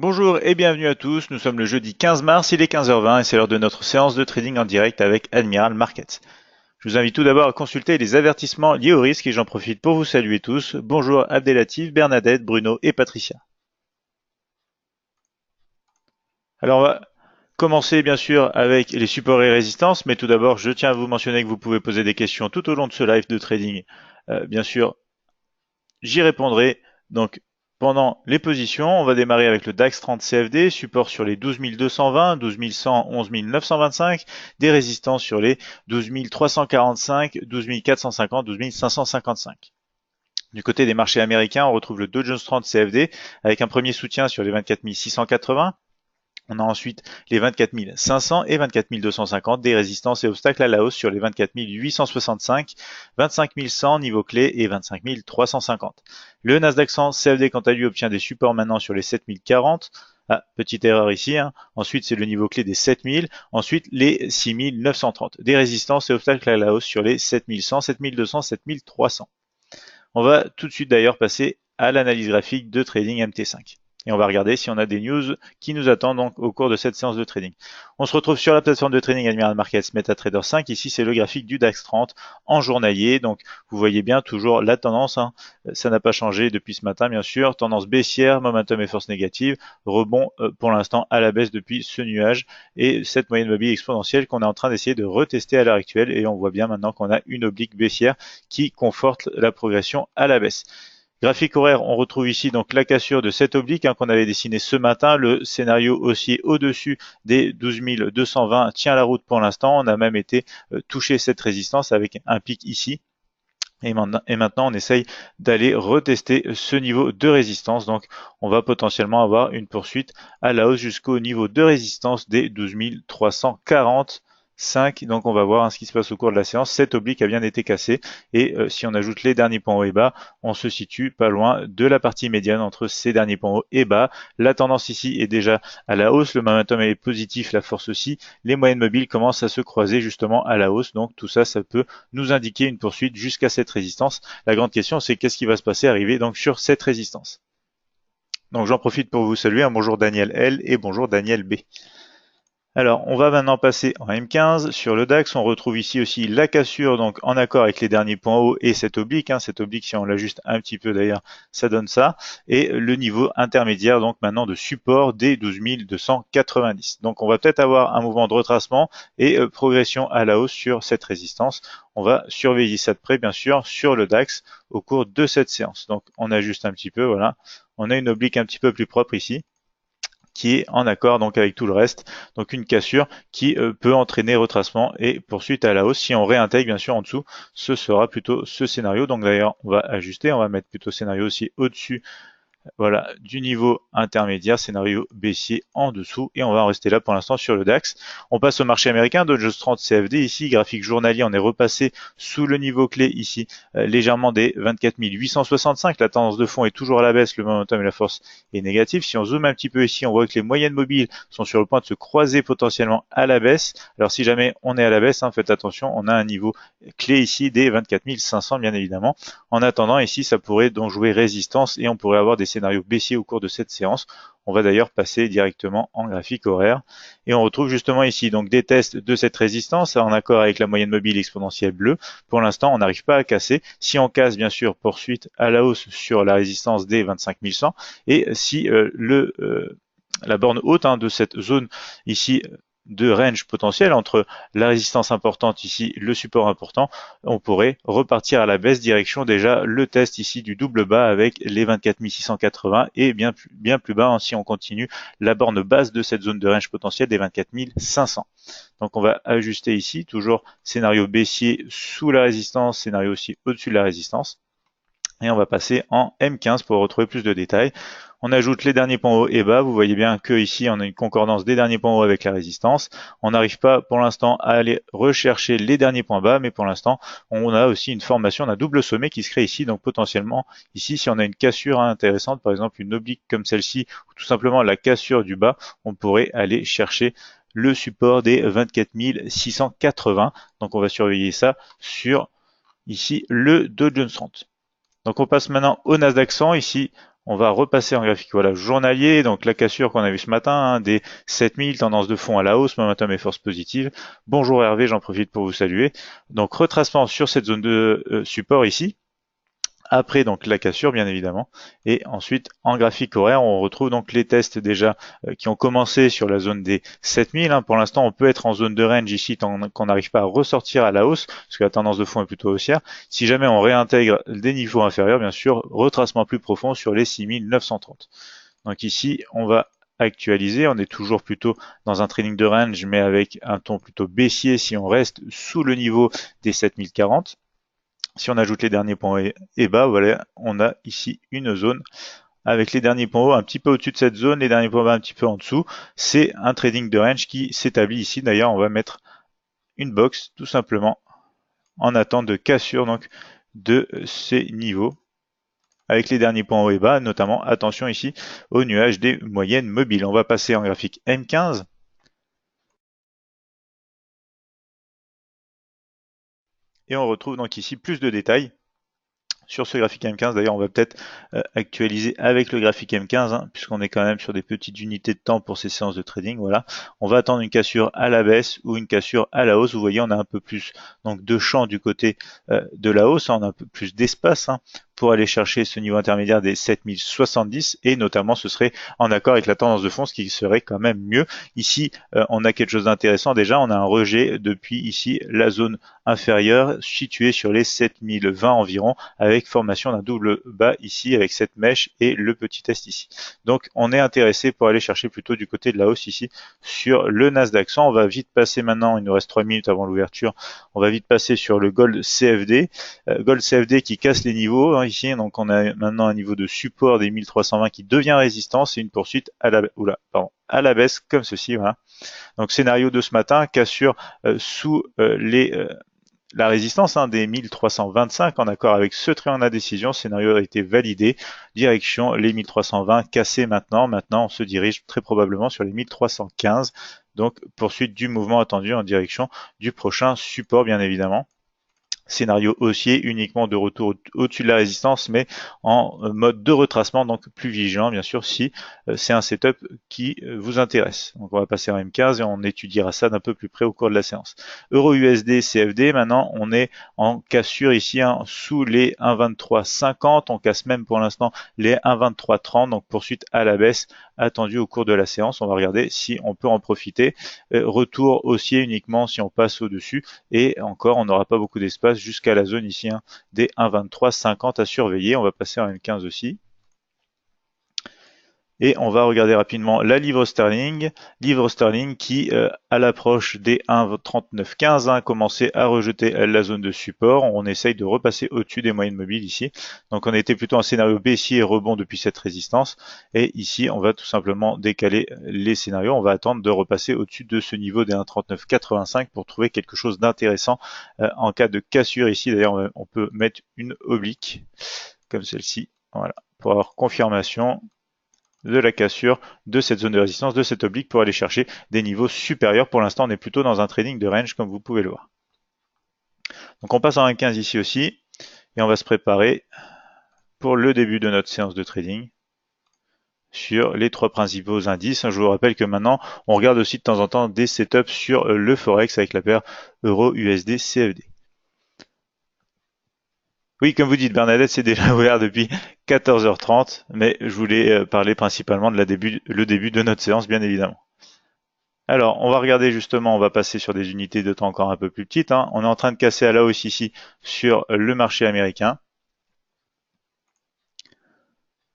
Bonjour et bienvenue à tous, nous sommes le jeudi 15 mars, il est 15h20 et c'est l'heure de notre séance de trading en direct avec Admiral Markets. Je vous invite tout d'abord à consulter les avertissements liés au risque et j'en profite pour vous saluer tous. Bonjour Abdelatif, Bernadette, Bruno et Patricia. Alors on va commencer bien sûr avec les supports et résistances, mais tout d'abord je tiens à vous mentionner que vous pouvez poser des questions tout au long de ce live de trading. Bien sûr, j'y répondrai. Donc, pendant les positions, on va démarrer avec le DAX 30 CFD, support sur les 12 220, 12 100, 11 925, des résistances sur les 12 345, 12 450, 12 555. Du côté des marchés américains, on retrouve le Dow Jones 30 CFD avec un premier soutien sur les 24 680. On a ensuite les 24 500 et 24 250, des résistances et obstacles à la hausse sur les 24 865, 25 100 niveau clé et 25 350. Le Nasdaq 100 CFD quant à lui obtient des supports maintenant sur les 7040. Ah, petite erreur ici. Ensuite, c'est le niveau clé des 7000. Ensuite, les 6930. Des résistances et obstacles à la hausse sur les 7100, 7200, 7300. On va tout de suite d'ailleurs passer à l'analyse graphique de trading MT5. Et on va regarder si on a des news qui nous attendent donc au cours de cette séance de trading. On se retrouve sur la plateforme de trading Admiral Markets MetaTrader 5. Ici, c'est le graphique du DAX 30 en journalier. Donc, vous voyez bien toujours la tendance. Ça n'a pas changé depuis ce matin, bien sûr. Tendance baissière, momentum et force négative. Rebond pour l'instant à la baisse depuis ce nuage. Et cette moyenne mobile exponentielle qu'on est en train d'essayer de retester à l'heure actuelle. Et on voit bien maintenant qu'on a une oblique baissière qui conforte la progression à la baisse. Graphique horaire, on retrouve ici donc la cassure de cette oblique qu'on avait dessiné ce matin. Le scénario haussier au-dessus des 12 220 tient la route pour l'instant. On a même été touché cette résistance avec un pic ici. Et maintenant, on essaye d'aller retester ce niveau de résistance. Donc, on va potentiellement avoir une poursuite à la hausse jusqu'au niveau de résistance des 12 340. 5, donc on va voir ce qui se passe au cours de la séance. Cette oblique a bien été cassée et si on ajoute les derniers points hauts et bas, on se situe pas loin de la partie médiane entre ces derniers points hauts et bas. La tendance ici est déjà à la hausse, le momentum est positif, la force aussi. Les moyennes mobiles commencent à se croiser justement à la hausse, donc tout ça, ça peut nous indiquer une poursuite jusqu'à cette résistance. La grande question, c'est qu'est-ce qui va se passer arriver donc sur cette résistance. Donc j'en profite pour vous saluer. Bonjour Daniel L et bonjour Daniel B. Alors, on va maintenant passer en M15 sur le DAX. On retrouve ici aussi la cassure, donc en accord avec les derniers points hauts et cette oblique. Cette oblique, si on l'ajuste un petit peu d'ailleurs, ça donne ça. Et le niveau intermédiaire, donc maintenant de support des 12 290. Donc, on va peut-être avoir un mouvement de retracement et progression à la hausse sur cette résistance. On va surveiller ça de près, bien sûr, sur le DAX au cours de cette séance. Donc, on ajuste un petit peu, voilà. On a une oblique un petit peu plus propre ici, qui est en accord donc avec tout le reste. Donc une cassure qui peut entraîner retracement et poursuite à la hausse. Si on réintègre bien sûr en dessous, ce sera plutôt ce scénario. Donc d'ailleurs, on va ajuster, on va mettre plutôt scénario aussi au-dessus, voilà, du niveau intermédiaire, scénario baissier en dessous, et on va en rester là pour l'instant sur le DAX. On passe au marché américain, Dow Jones 30 CFD ici, graphique journalier, on est repassé sous le niveau clé ici, légèrement des 24 865. La tendance de fond est toujours à la baisse, le momentum et la force est négatif. Si on zoome un petit peu ici, on voit que les moyennes mobiles sont sur le point de se croiser potentiellement à la baisse. Alors si jamais on est à la baisse, faites attention, on a un niveau clé ici des 24 500 bien évidemment. En attendant, ici, ça pourrait donc jouer résistance et on pourrait avoir des scénarios baissiers au cours de cette séance. On va d'ailleurs passer directement en graphique horaire. Et on retrouve justement ici donc des tests de cette résistance en accord avec la moyenne mobile exponentielle bleue. Pour l'instant, on n'arrive pas à casser. Si on casse, bien sûr, poursuite à la hausse sur la résistance des 25 100. Et si la borne haute de cette zone ici de range potentiel entre la résistance importante ici, le support important, on pourrait repartir à la baisse direction déjà le test ici du double bas avec les 24 680 et bien plus bas si on continue la borne basse de cette zone de range potentielle des 24 500. Donc on va ajuster ici, toujours scénario baissier sous la résistance, scénario aussi au-dessus de la résistance. Et on va passer en M15 pour retrouver plus de détails. On ajoute les derniers points hauts et bas. Vous voyez bien que ici on a une concordance des derniers points hauts avec la résistance. On n'arrive pas pour l'instant à aller rechercher les derniers points bas, mais pour l'instant on a aussi une formation d'un double sommet qui se crée ici. Donc potentiellement ici, si on a une cassure intéressante, par exemple une oblique comme celle-ci, ou tout simplement la cassure du bas, on pourrait aller chercher le support des 24 680. Donc on va surveiller ça sur ici le Dow Jones 30. Donc on passe maintenant au Nasdaq 100. Ici, on va repasser en graphique voilà, journalier, donc la cassure qu'on a vue ce matin, hein, des 7000, tendance de fond à la hausse, momentum et force positive. Bonjour Hervé, j'en profite pour vous saluer. Donc retracement sur cette zone de support ici. Après donc la cassure bien évidemment, et ensuite en graphique horaire on retrouve donc les tests déjà qui ont commencé sur la zone des 7000, hein. Pour l'instant on peut être en zone de range ici tant qu'on n'arrive pas à ressortir à la hausse, parce que la tendance de fond est plutôt haussière. Si jamais on réintègre des niveaux inférieurs, bien sûr, retracement plus profond sur les 6930. Donc ici on va actualiser, on est toujours plutôt dans un trading de range mais avec un ton plutôt baissier si on reste sous le niveau des 7040. Si on ajoute les derniers points hauts et bas, voilà, on a ici une zone avec les derniers points hauts un petit peu au-dessus de cette zone, les derniers points bas un petit peu en dessous. C'est un trading de range qui s'établit ici. D'ailleurs, on va mettre une box tout simplement en attente de cassure donc de ces niveaux avec les derniers points hauts et bas, notamment attention ici au nuage des moyennes mobiles. On va passer en graphique M15. Et on retrouve donc ici plus de détails sur ce graphique M15. D'ailleurs, on va peut-être actualiser avec le graphique M15, hein, puisqu'on est quand même sur des petites unités de temps pour ces séances de trading. Voilà, on va attendre une cassure à la baisse ou une cassure à la hausse. Vous voyez, on a un peu plus donc de champ du côté de la hausse, hein, on a un peu plus d'espace, hein, pour aller chercher ce niveau intermédiaire des 7070, et notamment ce serait en accord avec la tendance de fond, ce qui serait quand même mieux. Ici, on a quelque chose d'intéressant déjà, on a un rejet depuis ici la zone inférieure située sur les 7020 environ, avec formation d'un double bas ici avec cette mèche et le petit test ici. Donc on est intéressé pour aller chercher plutôt du côté de la hausse ici sur le Nasdaq 100. On va vite passer maintenant, il nous reste 3 minutes avant l'ouverture, on va vite passer sur le Gold CFD. Gold CFD qui casse les niveaux, hein, ici, donc on a maintenant un niveau de support des 1320 qui devient résistance et une poursuite à la, à la baisse comme ceci. Voilà. Donc scénario de ce matin, cassure sous la résistance, hein, des 1325 en accord avec ce triangle à décision. Scénario a été validé. Direction les 1320 cassés maintenant. Maintenant, on se dirige très probablement sur les 1315. Donc, poursuite du mouvement attendu en direction du prochain support, bien évidemment. Scénario haussier uniquement de retour au-dessus de la résistance, mais en mode de retracement, donc plus vigilant bien sûr si c'est un setup qui vous intéresse. Donc on va passer en M15 et on étudiera ça d'un peu plus près au cours de la séance. Euro USD CFD, maintenant on est en cassure ici, hein, sous les 1,2350, on casse même pour l'instant les 1,2330, donc poursuite à la baisse attendue au cours de la séance. On va regarder si on peut en profiter. Retour haussier uniquement si on passe au-dessus, et encore on n'aura pas beaucoup d'espace jusqu'à la zone ici, hein, des 1,2350 à surveiller. On va passer en M15 aussi. Et on va regarder rapidement la livre sterling. Livre sterling qui, à l'approche des 1,3915, a commencé à rejeter la zone de support. On essaye de repasser au-dessus des moyennes mobiles ici. Donc on était plutôt en scénario baissier et rebond depuis cette résistance. Et ici, on va tout simplement décaler les scénarios. On va attendre de repasser au-dessus de ce niveau des 1,3985 pour trouver quelque chose d'intéressant en cas de cassure ici. D'ailleurs, on peut mettre une oblique comme celle-ci. Voilà, pour avoir confirmation de la cassure de cette zone de résistance, de cette oblique, pour aller chercher des niveaux supérieurs. Pour l'instant, on est plutôt dans un trading de range, comme vous pouvez le voir. Donc on passe en 1,15 ici aussi, et on va se préparer pour le début de notre séance de trading sur les trois principaux indices. Je vous rappelle que maintenant, on regarde aussi de temps en temps des setups sur le Forex avec la paire Euro-USD CFD. Oui, comme vous dites, Bernadette, c'est déjà ouvert depuis 14h30, mais je voulais parler principalement de le début de notre séance, bien évidemment. Alors, on va regarder justement, on va passer sur des unités de temps encore un peu plus petites, hein. On est en train de casser à la hausse ici sur le marché américain.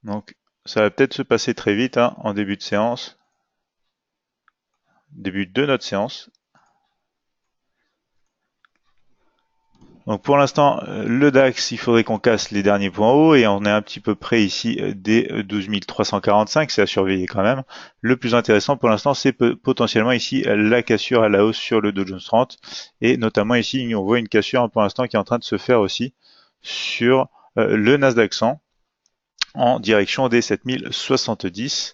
Donc, ça va peut-être se passer très vite, hein, en début de séance, début de notre séance. Donc pour l'instant, le DAX, il faudrait qu'on casse les derniers points hauts et on est un petit peu près ici des 12 345, c'est à surveiller quand même. Le plus intéressant pour l'instant, c'est potentiellement ici la cassure à la hausse sur le Dow Jones 30, et notamment ici, on voit une cassure pour l'instant qui est en train de se faire aussi sur le Nasdaq 100 en direction des 7070.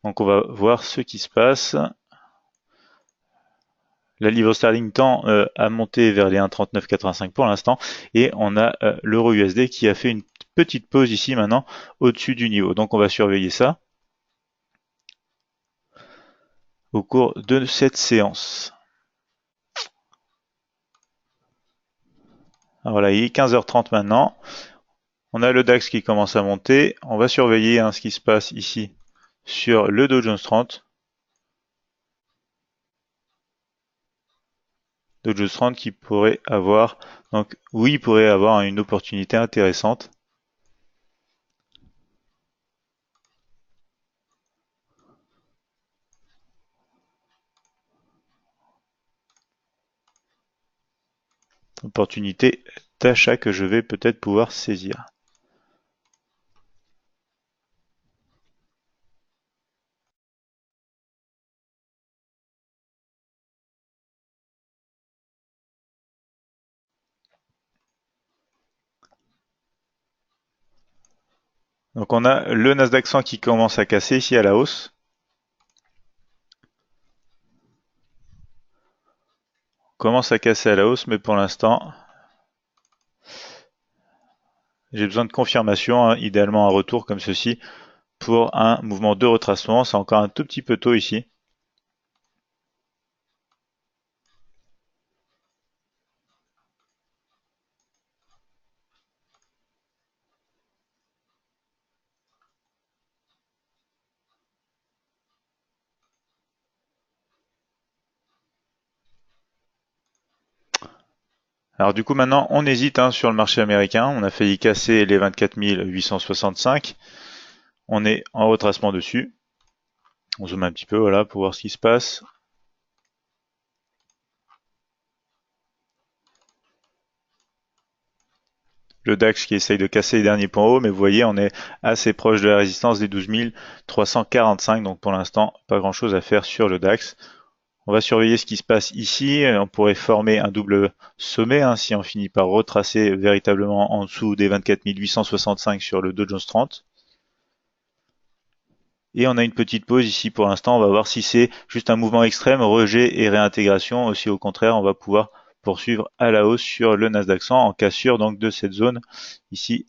Donc on va voir ce qui se passe. La livre sterling tend à monter vers les 1,3985 pour l'instant, et on a l'euro USD qui a fait une petite pause ici maintenant au-dessus du niveau. Donc on va surveiller ça au cours de cette séance. Alors voilà, il est 15h30 maintenant. On a le DAX qui commence à monter. On va surveiller ce qui se passe ici sur le Dow Jones 30. Dow Jones 30 qui pourrait avoir, donc oui, il pourrait avoir une opportunité intéressante. Opportunité d'achat que je vais peut-être pouvoir saisir. Donc on a le Nasdaq 100 qui commence à casser ici à la hausse. On commence à casser à la hausse, mais pour l'instant, j'ai besoin de confirmation, idéalement un retour comme ceci, pour un mouvement de retracement. C'est encore un tout petit peu tôt ici. Alors du coup maintenant on hésite sur le marché américain, on a failli casser les 24 865, on est en retracement dessus, on zoome un petit peu voilà pour voir ce qui se passe. Le DAX qui essaye de casser les derniers points hauts, mais vous voyez on est assez proche de la résistance des 12 345, donc pour l'instant pas grand chose à faire sur le DAX. On va surveiller ce qui se passe ici. On pourrait former un double sommet si on finit par retracer véritablement en dessous des 24 865 sur le Dow Jones 30. Et on a une petite pause ici pour l'instant. On va voir si c'est juste un mouvement extrême, rejet et réintégration. Aussi au contraire, on va pouvoir poursuivre à la hausse sur le Nasdaq 100 en cassure donc de cette zone ici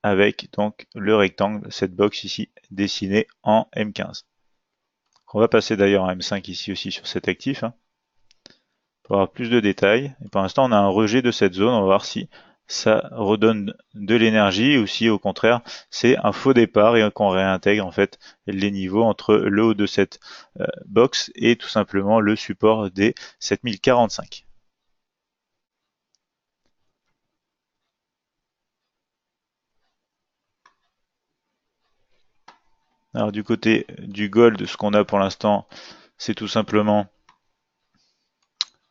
avec donc le rectangle, cette box ici dessinée en M15. On va passer d'ailleurs en M5 ici aussi sur cet actif. Pour avoir plus de détails. Et pour l'instant, on a un rejet de cette zone. On va voir si ça redonne de l'énergie ou si au contraire c'est un faux départ et qu'on réintègre en fait les niveaux entre le haut de cette box et tout simplement le support des 7045. Alors du côté du gold, ce qu'on a pour l'instant, c'est tout simplement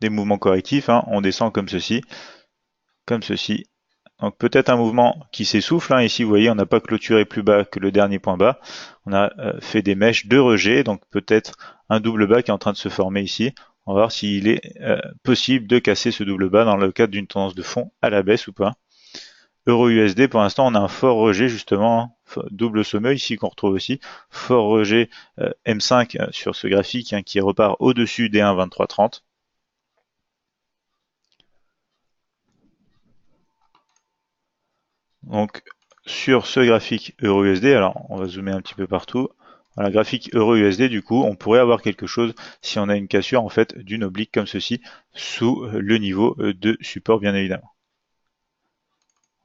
des mouvements correctifs. On descend comme ceci, comme ceci. Donc peut-être un mouvement qui s'essouffle. Ici, vous voyez, on n'a pas clôturé plus bas que le dernier point bas. On a fait des mèches de rejet, donc peut-être un double bas qui est en train de se former ici. On va voir s'il est possible de casser ce double bas dans le cadre d'une tendance de fond à la baisse ou pas. Euro-USD, pour l'instant, on a un fort rejet justement, double sommet ici qu'on retrouve aussi. Fort rejet M5 sur ce graphique qui repart au-dessus des 1,2330. Donc sur ce graphique euro-USD, alors on va zoomer un petit peu partout. Voilà, graphique euro-USD, du coup, on pourrait avoir quelque chose si on a une cassure en fait d'une oblique comme ceci sous le niveau de support bien évidemment.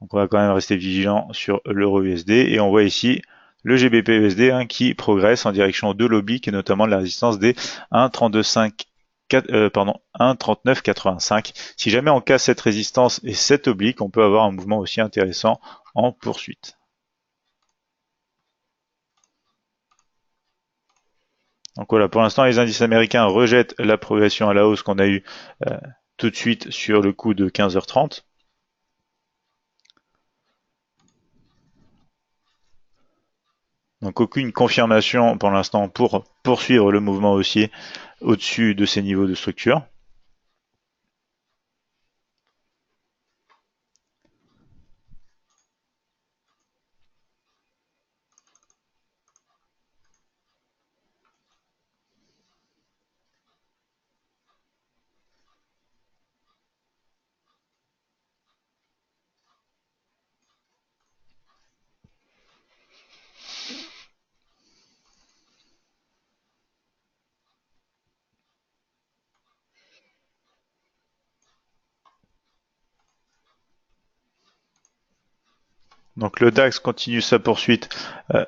Donc on va quand même rester vigilant sur l'euro-USD et on voit ici le GBP-USD qui progresse en direction de l'oblique et notamment de la résistance des 1,32,5 1,3985. Si jamais on casse cette résistance et cette oblique, on peut avoir un mouvement aussi intéressant en poursuite. Donc voilà, pour l'instant, les indices américains rejettent la progression à la hausse qu'on a eue tout de suite sur le coup de 15h30. Donc aucune confirmation pour l'instant pour poursuivre le mouvement haussier au-dessus de ces niveaux de structure. Donc le DAX continue sa poursuite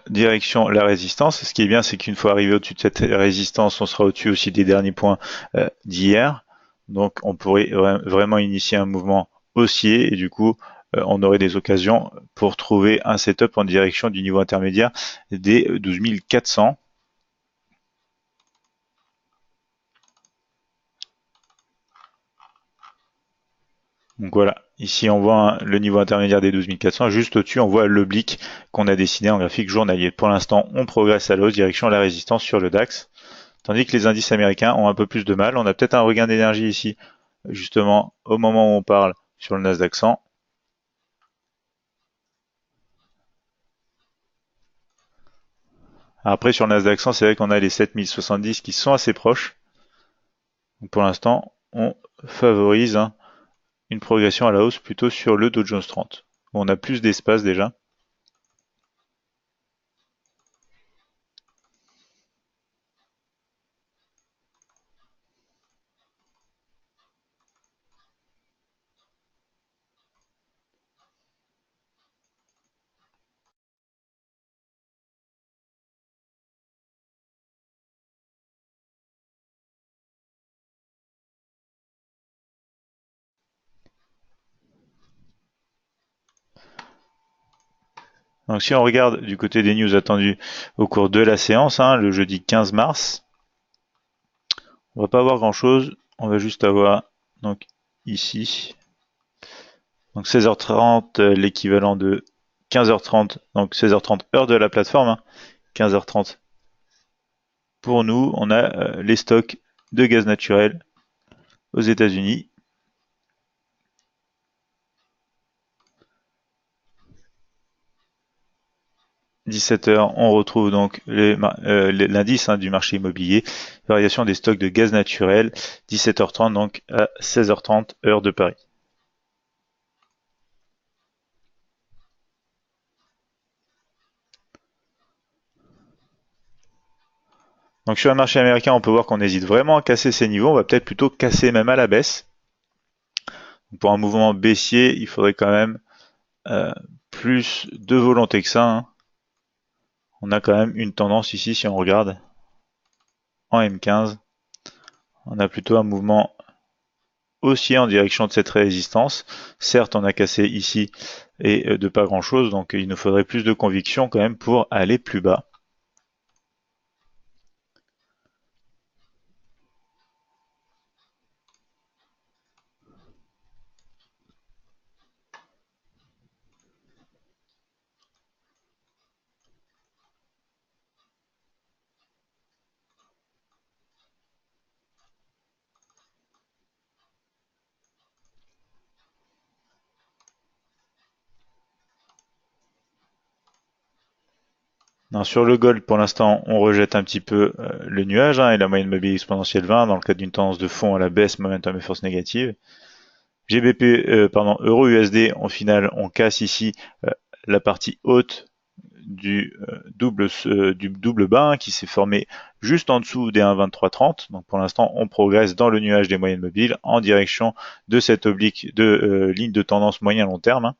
direction la résistance. Ce qui est bien, c'est qu'une fois arrivé au-dessus de cette résistance, on sera au-dessus aussi des derniers points d'hier. Donc on pourrait vraiment initier un mouvement haussier et du coup on aurait des occasions pour trouver un setup en direction du niveau intermédiaire des 12 400. Donc voilà, ici on voit le niveau intermédiaire des 12 400, juste au-dessus on voit l'oblique qu'on a dessiné en graphique journalier. Pour l'instant on progresse à la hausse direction la résistance sur le DAX, tandis que les indices américains ont un peu plus de mal. On a peut-être un regain d'énergie ici, justement au moment où on parle sur le Nasdaq 100. Après sur le Nasdaq 100 c'est vrai qu'on a les 7070 qui sont assez proches. Donc, pour l'instant on favorise une progression à la hausse plutôt sur le Dow Jones 30, où on a plus d'espace déjà. Donc si on regarde du côté des news attendues au cours de la séance, le jeudi 15 mars, on va pas avoir grand chose. On va juste avoir donc ici donc 16h30 l'équivalent de 15h30, donc 16h30 heure de la plateforme, 15h30 pour nous. On a les stocks de gaz naturel aux États-Unis. 17h, on retrouve donc l'indice du marché immobilier, variation des stocks de gaz naturel, 17h30 donc à 16h30 heure de Paris. Donc sur le marché américain, on peut voir qu'on hésite vraiment à casser ces niveaux. On va peut-être plutôt casser même à la baisse. Pour un mouvement baissier, il faudrait quand même euh, plus de volonté que ça. On a quand même une tendance ici, si on regarde en M15, on a plutôt un mouvement haussier en direction de cette résistance. Certes, on a cassé ici et de pas grand-chose, donc il nous faudrait plus de conviction quand même pour aller plus bas. Non, sur le gold, pour l'instant, on rejette un petit peu le nuage et la moyenne mobile exponentielle 20 dans le cadre d'une tendance de fond à la baisse, momentum et force négative. GBP, euro USD, en finale, on casse ici la partie haute du double bas qui s'est formé juste en dessous des 1,2330. Donc pour l'instant, on progresse dans le nuage des moyennes mobiles en direction de cette oblique de ligne de tendance moyen long terme.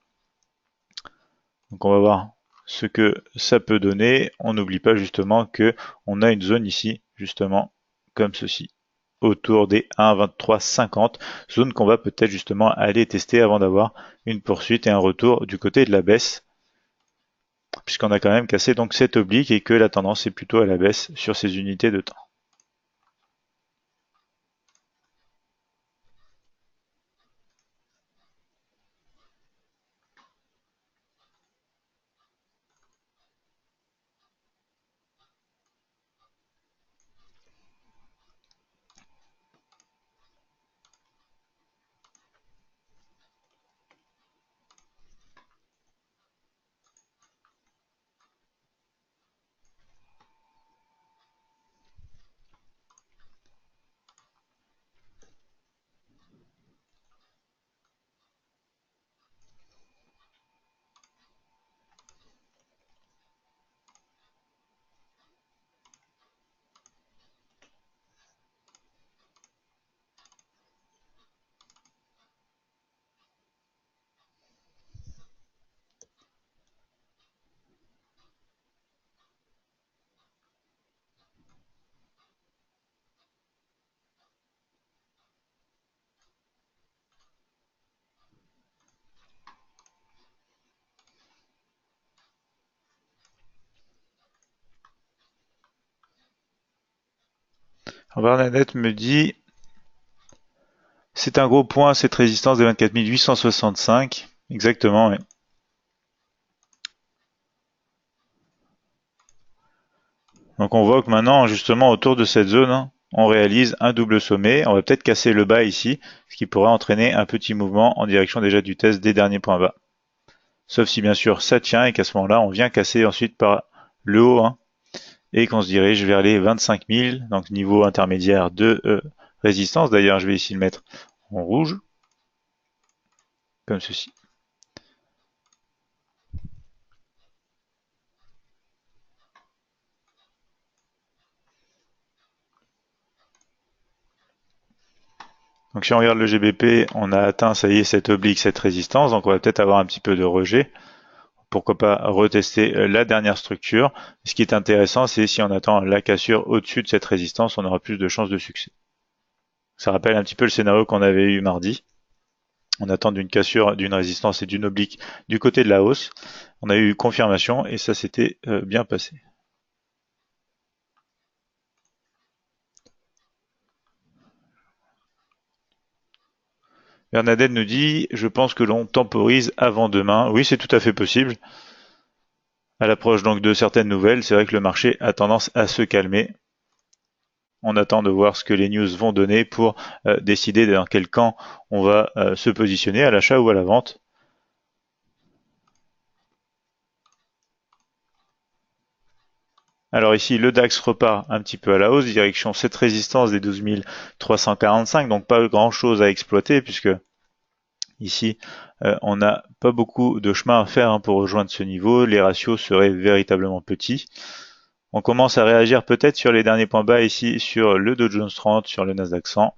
Donc on va voir ce que ça peut donner. On n'oublie pas justement que on a une zone ici, justement, comme ceci, autour des 1,2350, zone qu'on va peut-être justement aller tester avant d'avoir une poursuite et un retour du côté de la baisse, puisqu'on a quand même cassé donc cette oblique et que la tendance est plutôt à la baisse sur ces unités de temps. Bernadette me dit, c'est un gros point cette résistance des 24 865. Exactement, oui. Donc on voit que maintenant, justement, autour de cette zone, hein, on réalise un double sommet. On va peut-être casser le bas ici, ce qui pourrait entraîner un petit mouvement en direction déjà du test des derniers points bas. Sauf si bien sûr ça tient et qu'à ce moment-là, on vient casser ensuite par le haut, hein, et qu'on se dirige vers les 25 000, donc niveau intermédiaire de résistance. D'ailleurs, je vais ici le mettre en rouge, comme ceci. Donc si on regarde le GBP, on a atteint, ça y est, cette oblique, cette résistance, donc on va peut-être avoir un petit peu de rejet. Pourquoi pas retester la dernière structure. Ce qui est intéressant, c'est si on attend la cassure au-dessus de cette résistance, on aura plus de chances de succès. Ça rappelle un petit peu le scénario qu'on avait eu mardi. On attend d'une cassure, d'une résistance et d'une oblique du côté de la hausse. On a eu confirmation et ça s'était bien passé. Bernadette nous dit, je pense que l'on temporise avant demain. Oui, c'est tout à fait possible. À l'approche donc de certaines nouvelles, c'est vrai que le marché a tendance à se calmer. On attend de voir ce que les news vont donner pour décider dans quel camp on va se positionner, à l'achat ou à la vente. Alors ici, le DAX repart un petit peu à la hausse, direction cette résistance des 12 345, donc pas grand-chose à exploiter puisque ici, on n'a pas beaucoup de chemin à faire hein, pour rejoindre ce niveau, les ratios seraient véritablement petits. On commence à réagir peut-être sur les derniers points bas ici sur le Dow Jones 30, sur le Nasdaq 100,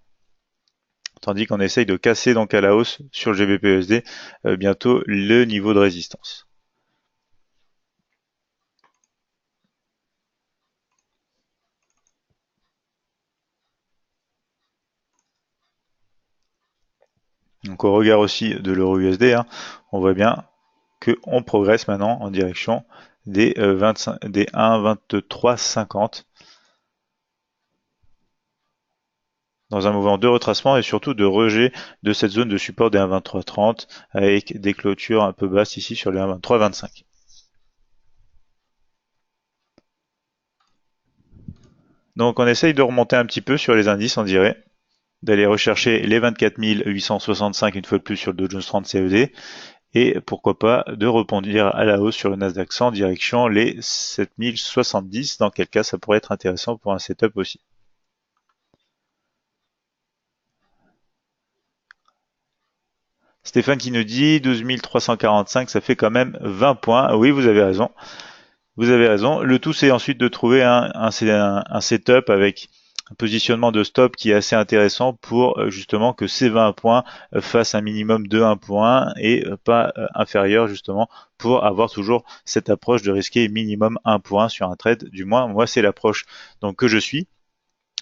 tandis qu'on essaye de casser donc à la hausse sur le GBP/USD bientôt le niveau de résistance. Donc au regard aussi de l'euro-USD, hein, on voit bien qu'on progresse maintenant en direction des 1,2350 dans un mouvement de retracement et surtout de rejet de cette zone de support des 1,2330 avec des clôtures un peu basses ici sur les 1,2325. Donc on essaye de remonter un petit peu sur les indices, on dirait, d'aller rechercher les 24 865 une fois de plus sur le Dow Jones 30 CED et pourquoi pas de rebondir à la hausse sur le Nasdaq 100 direction les 7070, dans quel cas ça pourrait être intéressant pour un setup aussi. Stéphane qui nous dit 12 345, ça fait quand même 20 points. Oui, vous avez raison. Vous avez raison. Le tout, c'est ensuite de trouver un setup avec un positionnement de stop qui est assez intéressant pour justement que ces 20 points fassent un minimum de 1 point et pas inférieur justement pour avoir toujours cette approche de risquer minimum 1 point sur un trade. Du moins, moi, c'est l'approche donc que je suis.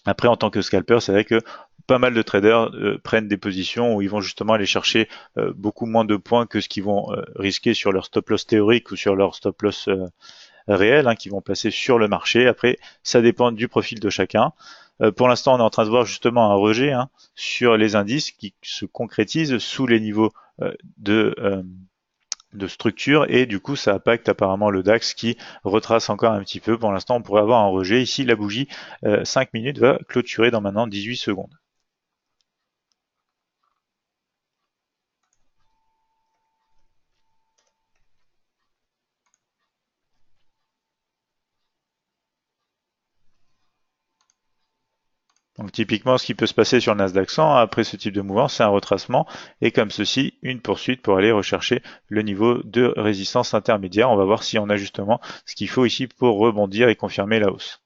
Après, en tant que scalper, c'est vrai que pas mal de traders prennent des positions où ils vont justement aller chercher beaucoup moins de points que ce qu'ils vont risquer sur leur stop loss théorique ou sur leur stop loss réel, hein, qui vont passer sur le marché. Après, ça dépend du profil de chacun. Pour l'instant, on est en train de voir justement un rejet hein, sur les indices qui se concrétisent sous les niveaux de structure et du coup ça impacte apparemment le DAX qui retrace encore un petit peu. Pour l'instant on pourrait avoir un rejet. Ici la bougie 5 minutes va clôturer dans maintenant 18 secondes. Donc typiquement ce qui peut se passer sur le Nasdaq 100 après ce type de mouvement c'est un retracement et comme ceci une poursuite pour aller rechercher le niveau de résistance intermédiaire. On va voir si on a justement ce qu'il faut ici pour rebondir et confirmer la hausse.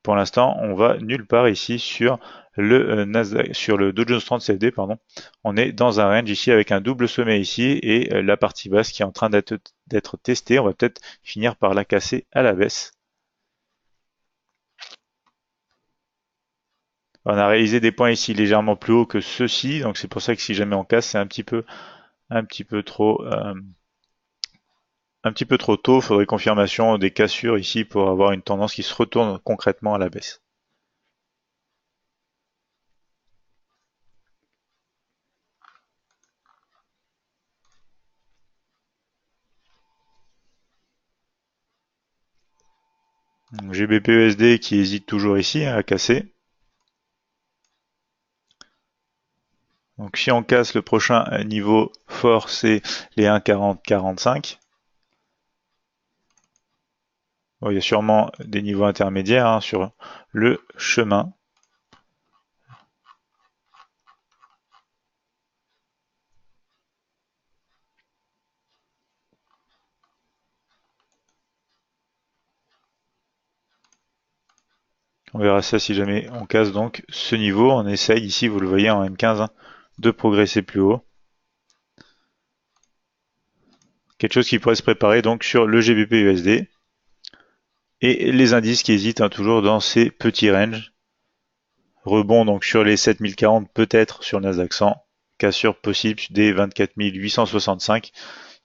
Pour l'instant, on va nulle part ici sur le Nasdaq, sur le Dow Jones 30 CFD, pardon. On est dans un range ici avec un double sommet ici et la partie basse qui est en train d'être testée. On va peut-être finir par la casser à la baisse. On a réalisé des points ici légèrement plus hauts que ceux-ci, donc c'est pour ça que si jamais on casse, c'est un petit peu trop, un petit peu trop tôt. Il faudrait confirmation des cassures ici pour avoir une tendance qui se retourne concrètement à la baisse. GBP-USD qui hésite toujours ici à casser. Donc si on casse, le prochain niveau fort, c'est les 1,40-45. Bon, il y a sûrement des niveaux intermédiaires hein, sur le chemin. On verra ça si jamais on casse donc ce niveau. On essaye ici, vous le voyez en M15, hein, de progresser plus haut. Quelque chose qui pourrait se préparer donc sur le GBP-USD. Et les indices qui hésitent hein, toujours dans ces petits ranges. Rebond donc sur les 7040, peut-être sur le Nasdaq 100. Cassure possible des 24 865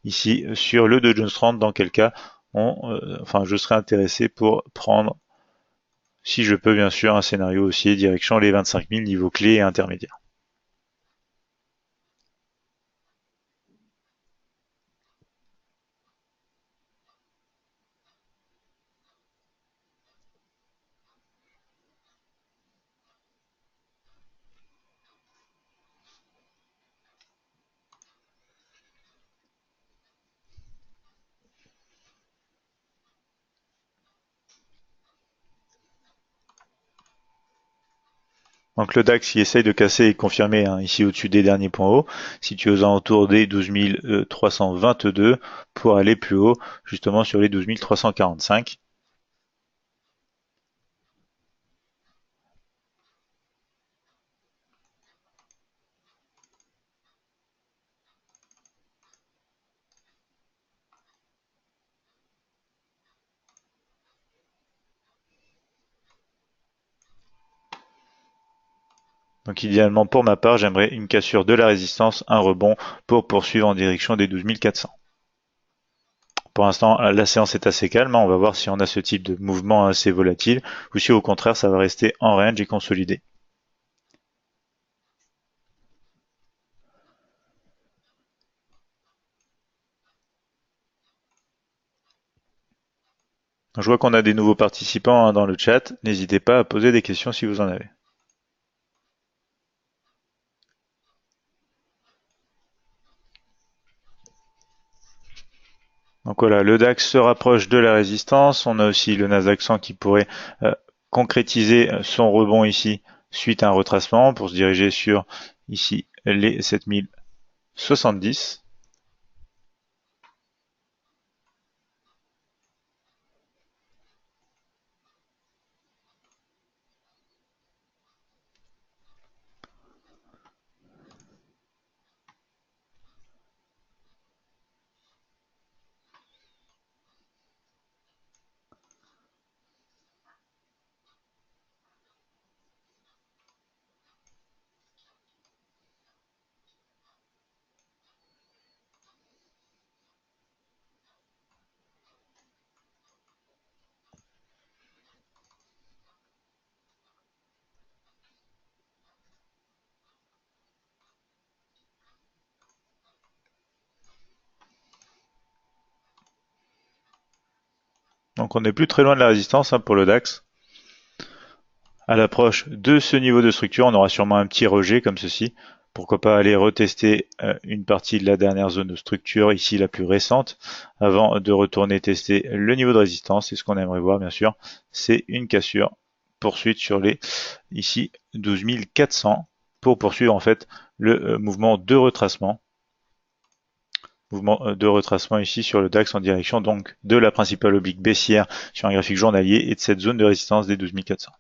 ici sur le Dow Jones 30, dans quel cas je serais intéressé pour prendre, si je peux bien sûr, un scénario aussi direction les 25 000 niveaux clés et intermédiaires. Donc le DAX il essaye de casser et confirmer hein, ici au-dessus des derniers points hauts, situé aux alentours des 12 322 pour aller plus haut, justement sur les 12 345. Donc idéalement pour ma part, j'aimerais une cassure de la résistance, un rebond pour poursuivre en direction des 12 400. Pour l'instant, la séance est assez calme. On va voir si on a ce type de mouvement assez volatile ou si au contraire ça va rester en range et consolidé. Je vois qu'on a des nouveaux participants hein, dans le chat. N'hésitez pas à poser des questions si vous en avez. Donc voilà, le DAX se rapproche de la résistance. On a aussi le Nasdaq 100 qui pourrait concrétiser son rebond ici suite à un retracement pour se diriger sur ici les 7070. Donc on n'est plus très loin de la résistance hein, pour le DAX. À l'approche de ce niveau de structure, on aura sûrement un petit rejet comme ceci. Pourquoi pas aller retester une partie de la dernière zone de structure, ici la plus récente, avant de retourner tester le niveau de résistance. Et ce qu'on aimerait voir, bien sûr, c'est une cassure. Poursuite sur les, ici, 12 400 pour poursuivre en fait le mouvement de retracement. Mouvement de retracement ici sur le DAX en direction donc de la principale oblique baissière sur un graphique journalier et de cette zone de résistance des 12 400.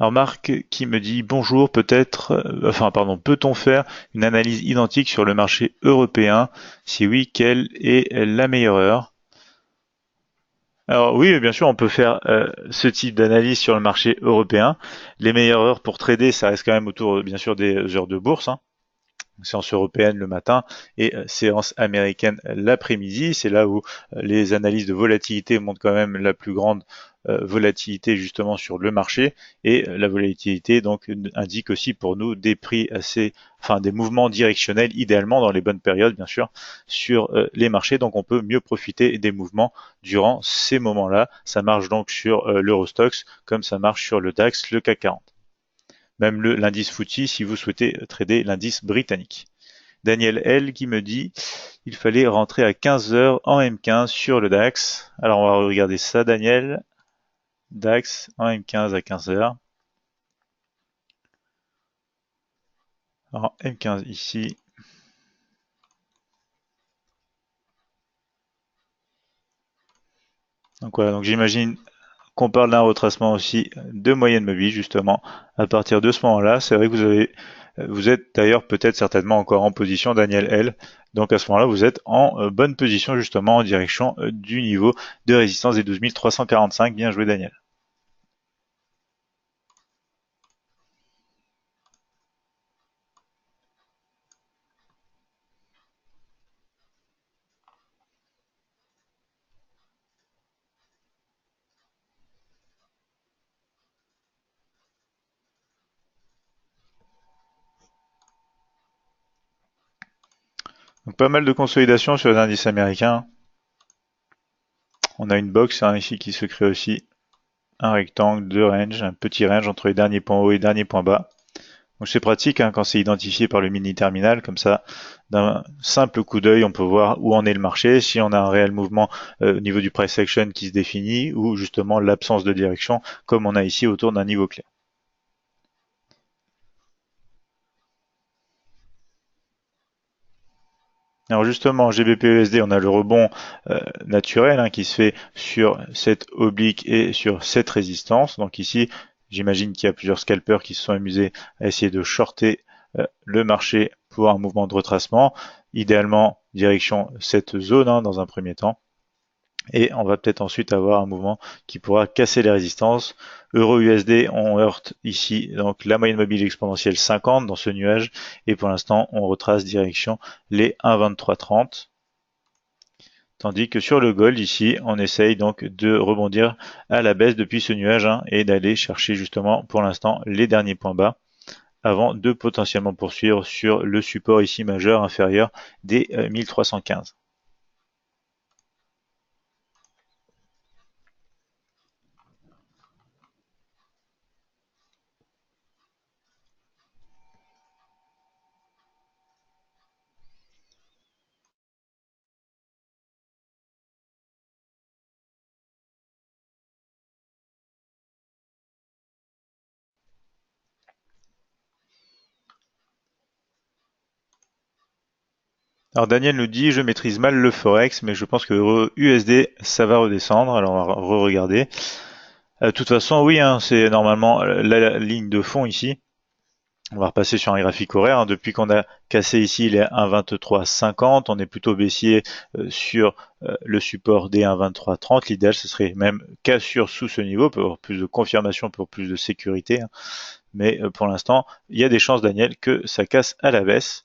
Alors Marc qui me dit bonjour, peut-on faire une analyse identique sur le marché européen? Si oui, quelle est la meilleure heure? Alors oui, bien sûr, on peut faire ce type d'analyse sur le marché européen. Les meilleures heures pour trader, ça reste quand même autour, bien sûr, des heures de bourse, hein. Séance européenne le matin et séance américaine l'après-midi. C'est là où les analyses de volatilité montrent quand même la plus grande volatilité justement sur le marché, et la volatilité donc indique aussi pour nous des prix assez, enfin des mouvements directionnels idéalement dans les bonnes périodes bien sûr sur les marchés, donc on peut mieux profiter des mouvements durant ces moments-là. Ça marche donc sur l'Eurostoxx comme ça marche sur le DAX, le CAC 40. Même l'indice FTSE si vous souhaitez trader l'indice britannique. Daniel L qui me dit il fallait rentrer à 15 heures en M15 sur le DAX. Alors on va regarder ça Daniel. DAX en M15 à 15 heures. Alors M15 ici. Donc voilà, donc j'imagine qu'on parle d'un retracement aussi de moyenne mobile justement. À partir de ce moment-là, c'est vrai que vous êtes d'ailleurs peut-être certainement encore en position Daniel L. Donc à ce moment-là, vous êtes en bonne position justement en direction du niveau de résistance des 12 345. Bien joué Daniel. Donc pas mal de consolidation sur les indices américains. On a une box ici qui se crée aussi. Un rectangle, deux ranges, un petit range entre les derniers points hauts et les derniers points bas. Donc c'est pratique quand c'est identifié par le mini terminal, comme ça, d'un simple coup d'œil, on peut voir où en est le marché, si on a un réel mouvement au niveau du price action qui se définit, ou justement l'absence de direction, comme on a ici autour d'un niveau clé. Alors justement, GBP-USD, on a le rebond naturel qui se fait sur cette oblique et sur cette résistance. Donc ici, j'imagine qu'il y a plusieurs scalpers qui se sont amusés à essayer de shorter le marché pour un mouvement de retracement. Idéalement, direction cette zone dans un premier temps. Et on va peut-être ensuite avoir un mouvement qui pourra casser les résistances. Euro-USD, on heurte ici donc la moyenne mobile exponentielle 50 dans ce nuage. Et pour l'instant, on retrace direction les 1,2330. Tandis que sur le gold ici, on essaye donc de rebondir à la baisse depuis ce nuage et d'aller chercher justement pour l'instant les derniers points bas avant de potentiellement poursuivre sur le support ici majeur inférieur des 1315. Alors Daniel nous dit je maîtrise mal le forex mais je pense que USD ça va redescendre, alors on va re-regarder. De toute façon oui c'est normalement la ligne de fond ici. On va repasser sur un graphique horaire. Depuis qu'on a cassé ici les 1,2350, on est plutôt baissier sur le support des 1,2330. L'idéal, ce serait même cassure sous ce niveau pour avoir plus de confirmation, pour plus de sécurité. Mais pour l'instant, il y a des chances, Daniel, que ça casse à la baisse.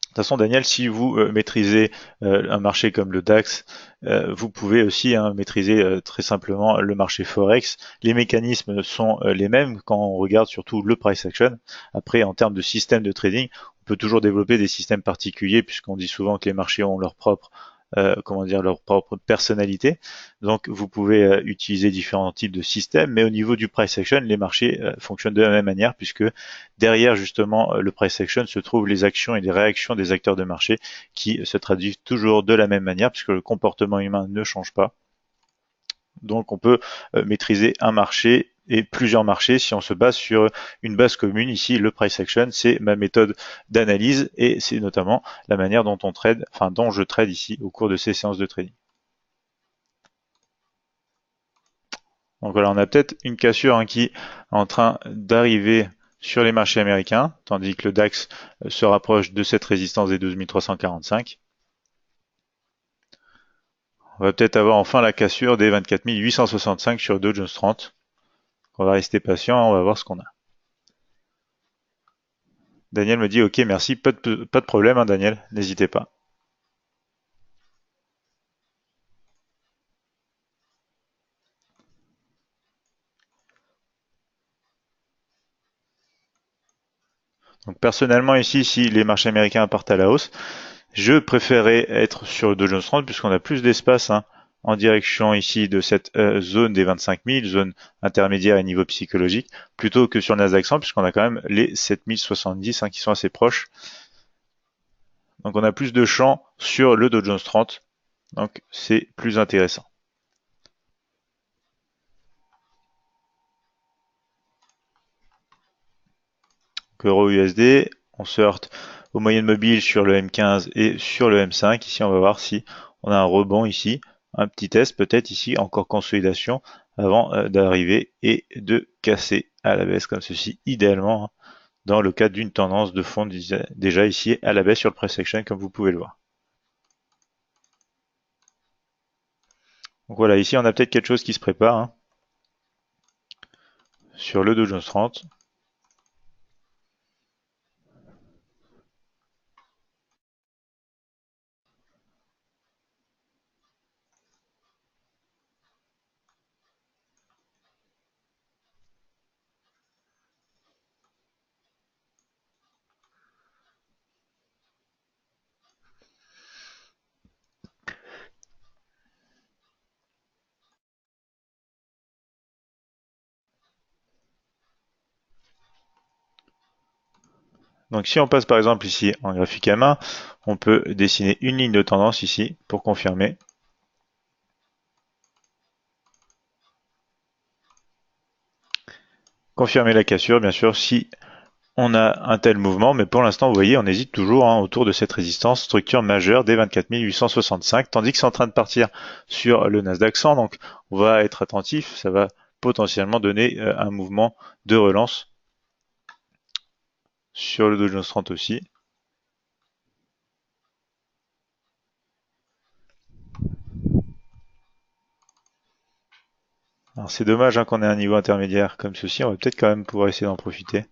De toute façon, Daniel, si vous maîtrisez un marché comme le DAX, vous pouvez aussi maîtriser très simplement le marché Forex. Les mécanismes sont les mêmes quand on regarde surtout le price action. Après, en termes de système de trading, on peut toujours développer des systèmes particuliers puisqu'on dit souvent que les marchés ont leur propre leur propre personnalité. Donc vous pouvez utiliser différents types de systèmes, mais au niveau du price action, les marchés fonctionnent de la même manière puisque derrière justement le price action se trouvent les actions et les réactions des acteurs de marché qui se traduisent toujours de la même manière puisque le comportement humain ne change pas. Donc on peut maîtriser un marché et plusieurs marchés si on se base sur une base commune. Ici, le price action, c'est ma méthode d'analyse et c'est notamment la manière dont on trade, enfin dont je trade ici au cours de ces séances de trading. Donc voilà, on a peut-être une cassure qui est en train d'arriver sur les marchés américains, tandis que le DAX se rapproche de cette résistance des 12 345. On va peut-être avoir enfin la cassure des 24 865 sur Dow Jones 30. On va rester patient, on va voir ce qu'on a. Daniel me dit ok, merci, pas de problème, Daniel, n'hésitez pas. Donc personnellement ici, si les marchés américains partent à la hausse, je préférais être sur le Dow Jones 30 puisqu'on a plus d'espace hein, en direction ici de cette zone des 25 000, zone intermédiaire et niveau psychologique, plutôt que sur le Nasdaq 100 puisqu'on a quand même les 7070 hein, qui sont assez proches. Donc on a plus de champs sur le Dow Jones 30, donc c'est plus intéressant. Euro USD, on se heurte aux moyennes mobiles sur le M15 et sur le M5. Ici, on va voir si on a un rebond ici, un petit test peut-être ici, encore consolidation avant d'arriver et de casser à la baisse comme ceci, idéalement hein, dans le cadre d'une tendance de fond déjà ici à la baisse sur le price action comme vous pouvez le voir. Donc voilà, ici on a peut-être quelque chose qui se prépare hein, sur le Dow Jones 30. Donc si on passe par exemple ici en graphique à main, on peut dessiner une ligne de tendance ici pour confirmer. Confirmer la cassure, bien sûr, si on a un tel mouvement, mais pour l'instant, vous voyez, on hésite toujours hein, autour de cette résistance, structure majeure des 24 865, tandis que c'est en train de partir sur le Nasdaq 100, donc on va être attentif, ça va potentiellement donner un mouvement de relance sur le Dow Jones 30 aussi. Alors c'est dommage hein, qu'on ait un niveau intermédiaire comme ceci, on va peut-être quand même pouvoir essayer d'en profiter.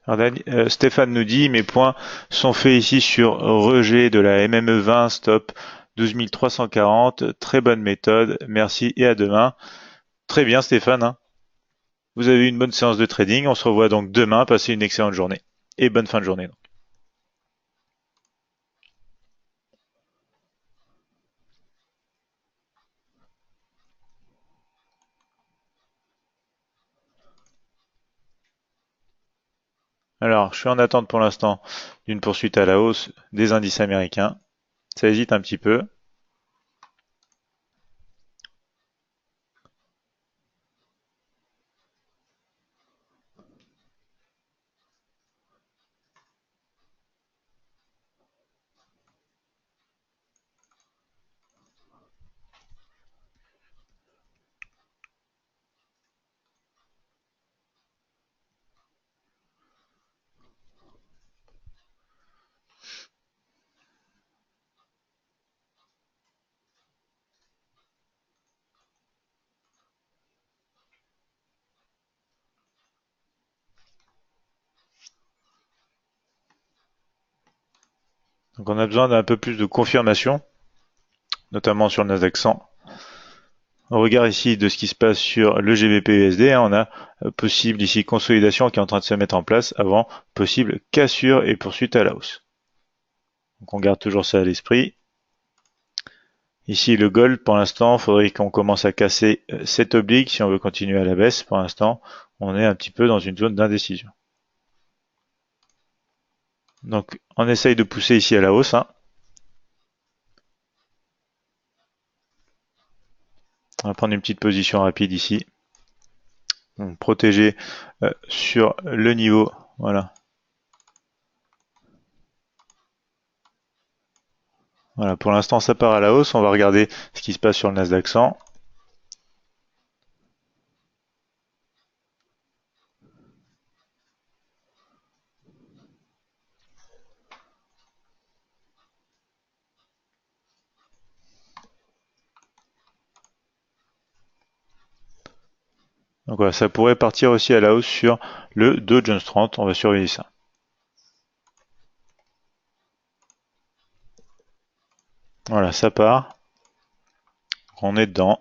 Alors, Stéphane nous dit, mes points sont faits ici sur rejet de la MME20, stop 12 340, très bonne méthode, merci et à demain. Très bien Stéphane, hein. Vous avez eu une bonne séance de trading, on se revoit donc demain, passez une excellente journée et bonne fin de journée. Alors, je suis en attente pour l'instant d'une poursuite à la hausse des indices américains. Ça hésite un petit peu. Donc on a besoin d'un peu plus de confirmation, notamment sur le Nasdaq 100. On regarde ici de ce qui se passe sur le GBP-USD, hein, on a possible ici consolidation qui est en train de se mettre en place avant possible cassure et poursuite à la hausse. Donc on garde toujours ça à l'esprit. Ici le gold, pour l'instant, il faudrait qu'on commence à casser cette oblique si on veut continuer à la baisse. Pour l'instant, on est un petit peu dans une zone d'indécision. Donc on essaye de pousser ici à la hausse. Hein. On va prendre une petite position rapide ici. Donc, protéger sur le niveau. Voilà. Voilà, pour l'instant ça part à la hausse. On va regarder ce qui se passe sur le Nasdaq 100. Donc voilà, ça pourrait partir aussi à la hausse sur le Dow Jones 30. On va surveiller ça. Voilà, ça part. On est dedans.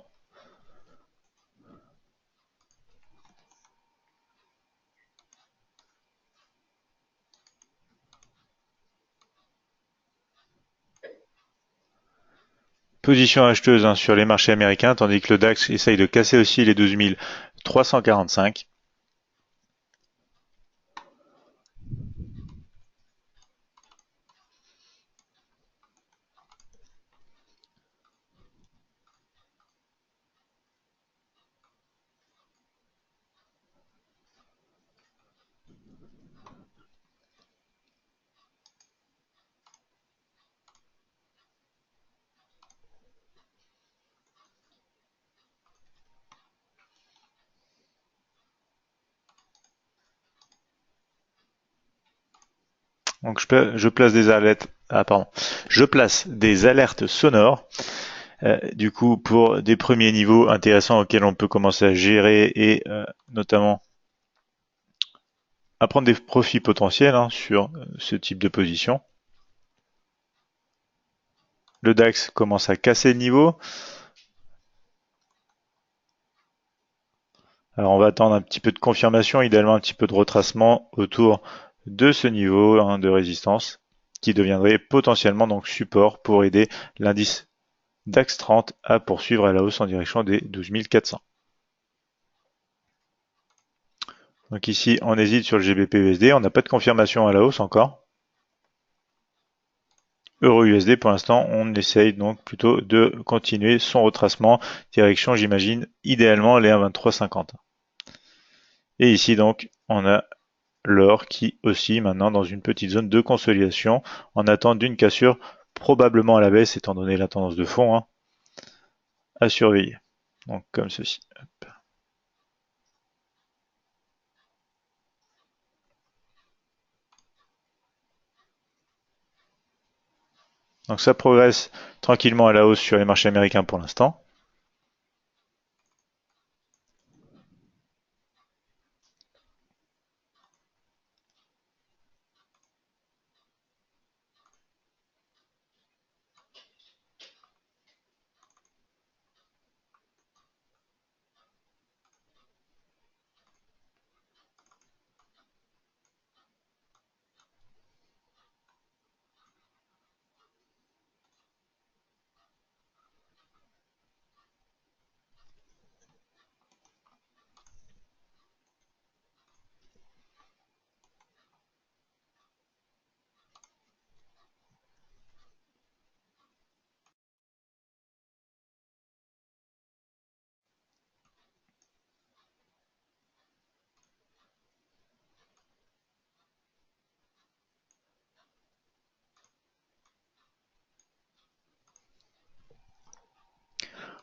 Position acheteuse hein, sur les marchés américains, tandis que le DAX essaye de casser aussi les 12 345. Donc je place des alertes. Ah pardon. Je place des alertes sonores. Du coup, pour des premiers niveaux intéressants auxquels on peut commencer à gérer et notamment à prendre des profits potentiels hein, sur ce type de position. Le DAX commence à casser le niveau. Alors on va attendre un petit peu de confirmation, idéalement un petit peu de retracement autour de ce niveau hein, de résistance qui deviendrait potentiellement donc support pour aider l'indice DAX 30 à poursuivre à la hausse en direction des 12 400. Donc ici on hésite sur le GBP-USD, on n'a pas de confirmation à la hausse encore. Euro-USD pour l'instant on essaye donc plutôt de continuer son retracement, direction j'imagine idéalement les 1,2350. Et ici donc on a l'or qui oscille maintenant dans une petite zone de consolidation en attente d'une cassure probablement à la baisse étant donné la tendance de fond hein, à surveiller. Donc comme ceci. Hop. Donc ça progresse tranquillement à la hausse sur les marchés américains pour l'instant.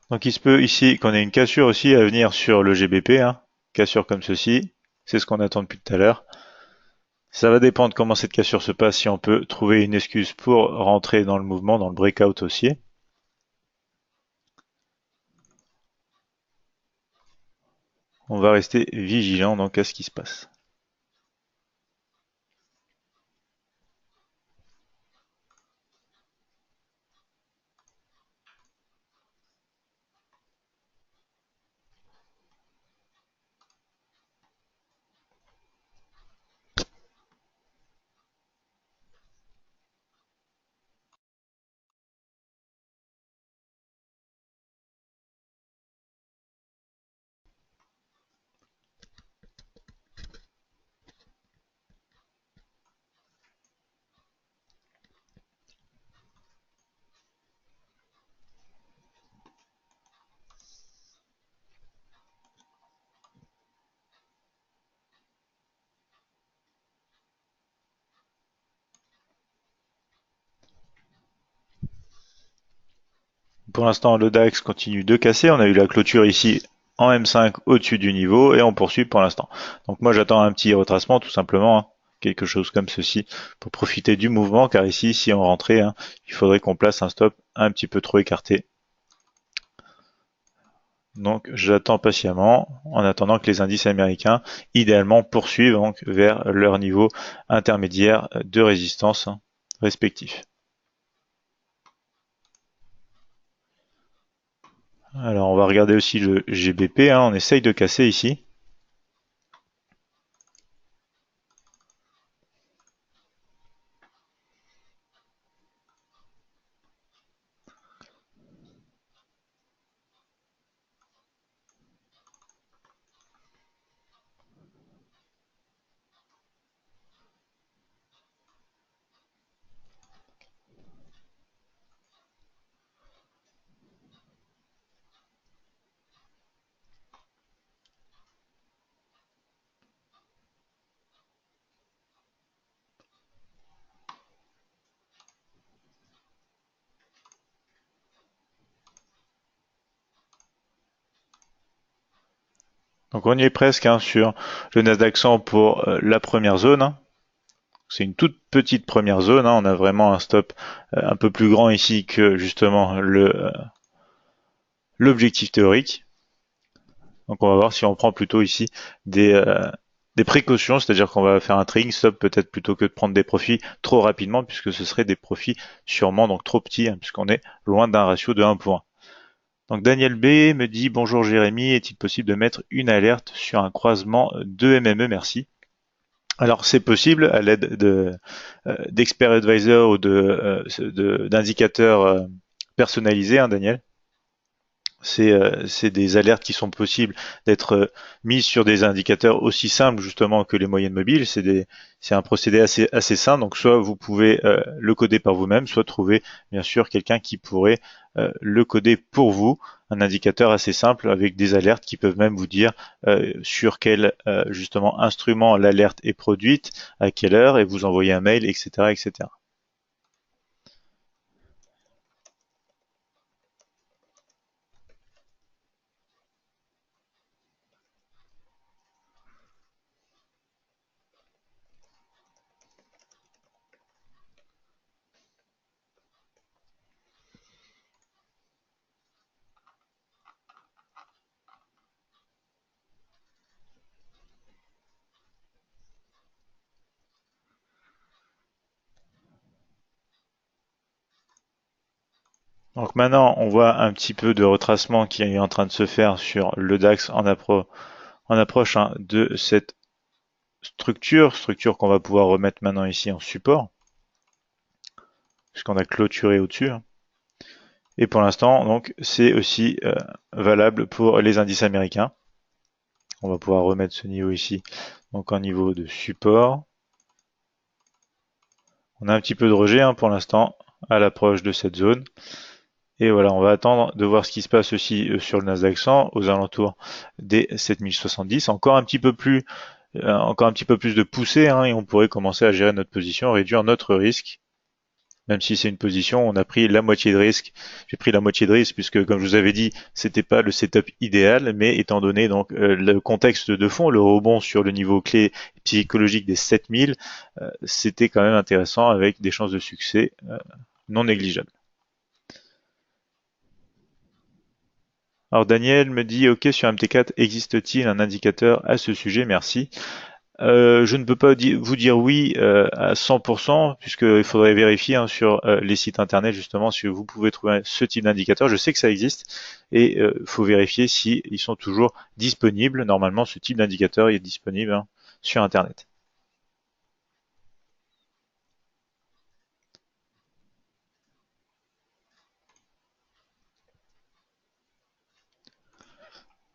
Donc il se peut ici qu'on ait une cassure aussi à venir sur le GBP, hein. Cassure comme ceci, c'est ce qu'on attend depuis tout à l'heure. Ça va dépendre comment cette cassure se passe, si on peut trouver une excuse pour rentrer dans le mouvement, dans le breakout haussier. On va rester vigilant donc à ce qui se passe. Pour l'instant, le DAX continue de casser. On a eu la clôture ici en M5 au-dessus du niveau et on poursuit pour l'instant. Donc moi j'attends un petit retracement tout simplement, hein, quelque chose comme ceci pour profiter du mouvement, car ici si on rentrait, hein, il faudrait qu'on place un stop un petit peu trop écarté. Donc j'attends patiemment en attendant que les indices américains idéalement poursuivent donc vers leur niveau intermédiaire de résistance, hein, respectif. Alors on va regarder aussi le GBP, hein, on essaye de casser ici. Donc on y est presque, hein, sur le Nasdaq 100 pour la première zone, hein. C'est une toute petite première zone, hein. On a vraiment un stop un peu plus grand ici que justement l'objectif théorique. Donc on va voir si on prend plutôt ici des, euh, des précautions, c'est-à-dire qu'on va faire un trading stop peut-être plutôt que de prendre des profits trop rapidement, puisque ce serait des profits sûrement donc trop petits, hein, puisqu'on est loin d'un ratio de 1 pour 1. Donc Daniel B me dit: bonjour Jérémy, est-il possible de mettre une alerte sur un croisement de MME, merci. Alors c'est possible à l'aide d'Expert Advisor ou d'indicateurs personnalisés, hein, Daniel. C'est des alertes qui sont possibles d'être mises sur des indicateurs aussi simples justement que les moyennes mobiles. C'est un procédé assez simple. Donc soit vous pouvez le coder par vous-même, soit trouver bien sûr quelqu'un qui pourrait le coder pour vous. Un indicateur assez simple avec des alertes qui peuvent même vous dire sur quel justement instrument l'alerte est produite, à quelle heure, et vous envoyer un mail, etc., etc. Donc maintenant, on voit un petit peu de retracement qui est en train de se faire sur le DAX en approche, hein, de cette structure qu'on va pouvoir remettre maintenant ici en support, puisqu'on a clôturé au-dessus, hein. Et pour l'instant, donc, c'est aussi valable pour les indices américains. On va pouvoir remettre ce niveau ici, donc en niveau de support. On a un petit peu de rejet, hein, pour l'instant à l'approche de cette zone. Et voilà, on va attendre de voir ce qui se passe aussi sur le Nasdaq 100 aux alentours des 7070. Encore un petit peu plus de poussée, hein, et on pourrait commencer à gérer notre position, réduire notre risque. Même si c'est une position, on a pris la moitié de risque. J'ai pris la moitié de risque puisque, comme je vous avais dit, c'était pas le setup idéal, mais étant donné donc le contexte de fond, le rebond sur le niveau clé psychologique des 7000, c'était quand même intéressant avec des chances de succès non négligeables. Alors Daniel me dit: ok, sur MT4, existe-t-il un indicateur à ce sujet? Merci. Je ne peux pas vous dire oui à 100%, puisqu'il faudrait vérifier, hein, sur les sites internet justement si vous pouvez trouver ce type d'indicateur. Je sais que ça existe et il faut vérifier si ils sont toujours disponibles. Normalement, ce type d'indicateur est disponible, hein, sur internet.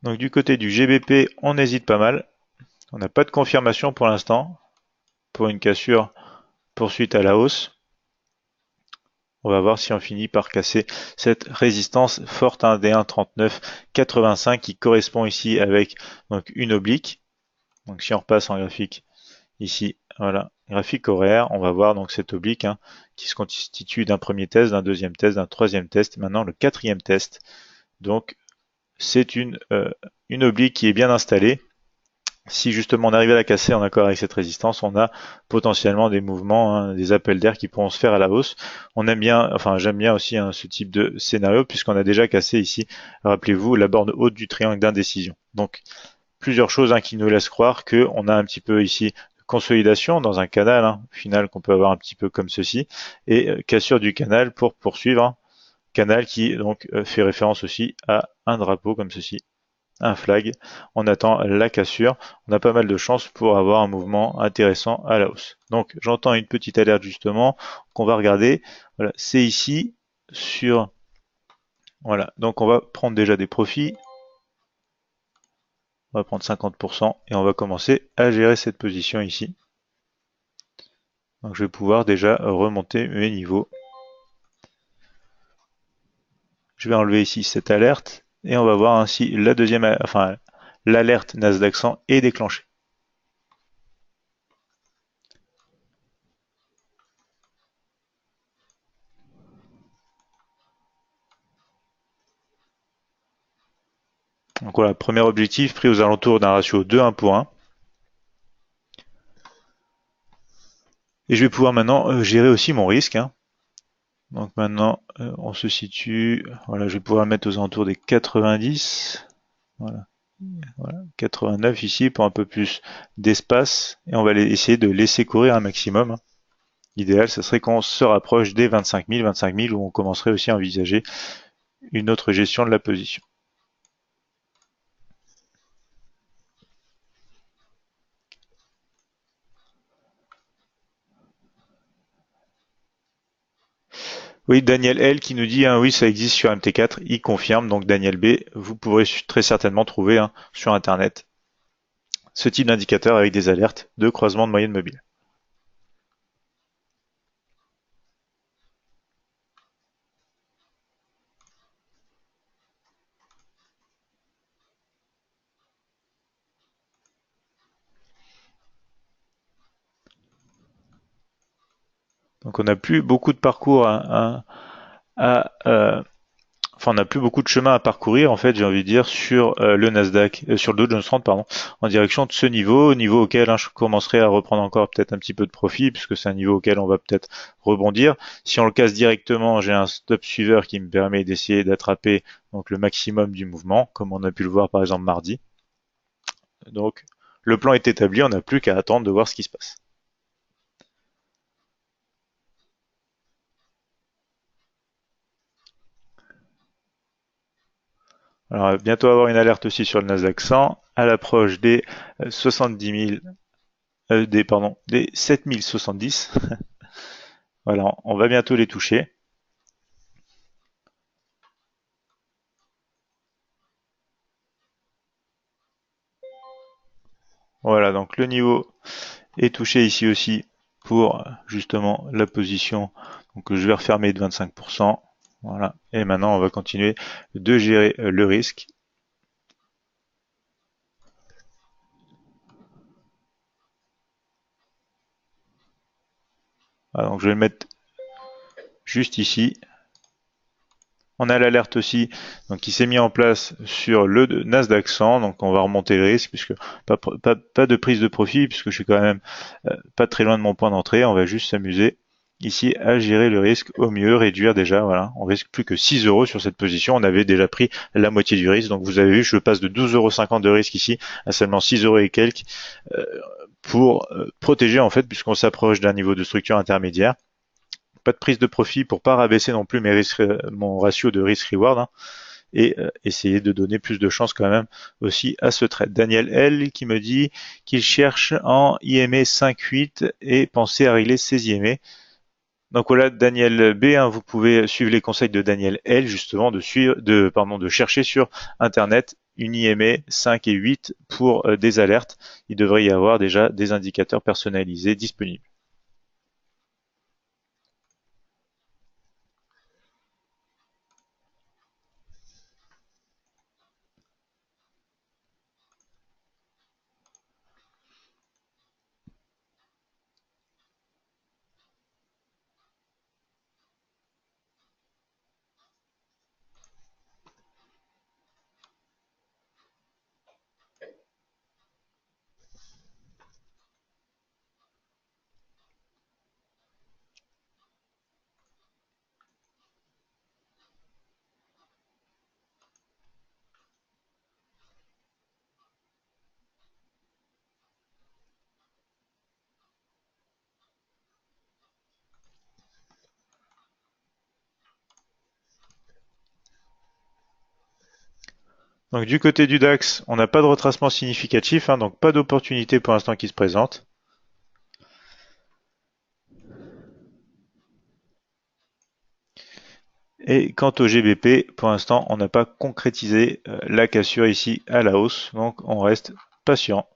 Donc du côté du GBP, on hésite pas mal. On n'a pas de confirmation pour l'instant pour une cassure poursuite à la hausse. On va voir si on finit par casser cette résistance forte, hein, des 1,3985 qui correspond ici avec donc une oblique. Donc si on repasse en graphique ici voilà, graphique horaire, on va voir donc cet oblique hein, qui se constitue d'un premier test, d'un deuxième test, d'un troisième test, maintenant le quatrième test. Donc c'est une oblique qui est bien installée. Si justement on arrive à la casser en accord avec cette résistance, on a potentiellement des mouvements, hein, des appels d'air qui pourront se faire à la hausse. On aime bien, enfin j'aime bien aussi hein, ce type de scénario puisqu'on a déjà cassé ici, rappelez-vous, la borne haute du triangle d'indécision. Donc plusieurs choses hein, qui nous laissent croire qu'on a un petit peu ici de consolidation dans un canal hein, final qu'on peut avoir un petit peu comme ceci et cassure du canal pour poursuivre. Hein, canal qui donc fait référence aussi à un drapeau comme ceci, un flag. On attend la cassure. On a pas mal de chances pour avoir un mouvement intéressant à la hausse. Donc j'entends une petite alerte justement qu'on va regarder. Voilà, c'est ici sur. Voilà, donc on va prendre déjà des profits. On va prendre 50% et on va commencer à gérer cette position ici. Donc je vais pouvoir déjà remonter mes niveaux. Je vais enlever ici cette alerte et on va voir ainsi la deuxième, enfin l'alerte Nasdaq 100 est déclenchée. Donc voilà, premier objectif pris aux alentours d'un ratio de 1 pour 1. Et je vais pouvoir maintenant gérer aussi mon risque. Hein. Donc maintenant, on se situe, voilà, je vais pouvoir le mettre aux alentours des 90. Voilà. Voilà, 89 ici pour un peu plus d'espace. Et on va essayer de laisser courir un maximum. Hein. L'idéal, ce serait qu'on se rapproche des 25 000 où on commencerait aussi à envisager une autre gestion de la position. Oui, Daniel L qui nous dit hein, oui, ça existe sur MT4, il confirme. Donc Daniel B, vous pourrez très certainement trouver hein, sur Internet ce type d'indicateur avec des alertes de croisement de moyenne mobile. Donc on n'a plus beaucoup de parcours enfin on n'a plus beaucoup de chemin à parcourir en fait, j'ai envie de dire sur le Nasdaq, sur le Dow Jones 30 pardon, en direction de ce niveau auquel hein, je commencerai à reprendre encore peut-être un petit peu de profit puisque c'est un niveau auquel on va peut-être rebondir. Si on le casse directement, j'ai un stop suiveur qui me permet d'essayer d'attraper donc le maximum du mouvement, comme on a pu le voir par exemple mardi. Donc le plan est établi, on n'a plus qu'à attendre de voir ce qui se passe. Alors, bientôt avoir une alerte aussi sur le Nasdaq 100 à l'approche des 70 000, des 7070. Voilà, on va bientôt les toucher. Voilà, donc le niveau est touché ici aussi pour justement la position. Donc je vais refermer de 25%. Voilà, et maintenant on va continuer de gérer le risque. Voilà, donc je vais le mettre juste ici. On a l'alerte aussi donc, qui s'est mis en place sur le Nasdaq 100, donc on va remonter le risque puisque pas de prise de profit puisque je suis quand même pas très loin de mon point d'entrée, on va juste s'amuser ici à gérer le risque au mieux, réduire déjà, voilà, on risque plus que 6 euros sur cette position, on avait déjà pris la moitié du risque, donc vous avez vu, je passe de 12,50 € de risque ici à seulement 6 euros et quelques pour protéger en fait puisqu'on s'approche d'un niveau de structure intermédiaire. Pas de prise de profit pour pas rabaisser non plus mon ratio de risk-reward hein, et essayer de donner plus de chance quand même aussi à ce trade. Daniel L qui me dit qu'il cherche en IMA 5.8 et penser à régler ses IMA. Donc voilà, Daniel B, hein, vous pouvez suivre les conseils de Daniel L justement de chercher sur internet une IMA 5 et 8 pour des alertes. Il devrait y avoir déjà des indicateurs personnalisés disponibles. Donc du côté du DAX, on n'a pas de retracement significatif, hein, donc pas d'opportunité pour l'instant qui se présente. Et quant au GBP, pour l'instant, on n'a pas concrétisé la cassure ici à la hausse, donc on reste patient.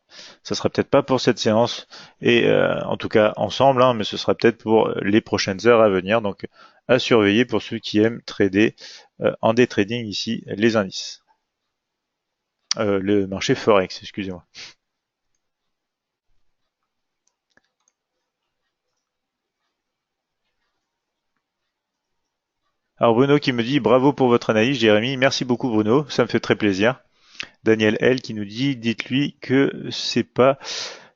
Ça sera peut-être pas pour cette séance, et en tout cas ensemble, hein, mais ce sera peut-être pour les prochaines heures à venir. Donc à surveiller pour ceux qui aiment trader en day trading ici les indices. Le marché Forex, excusez-moi. Alors Bruno qui me dit bravo pour votre analyse, Jérémy. Merci beaucoup Bruno, ça me fait très plaisir. Daniel L qui nous dit dites-lui que c'est pas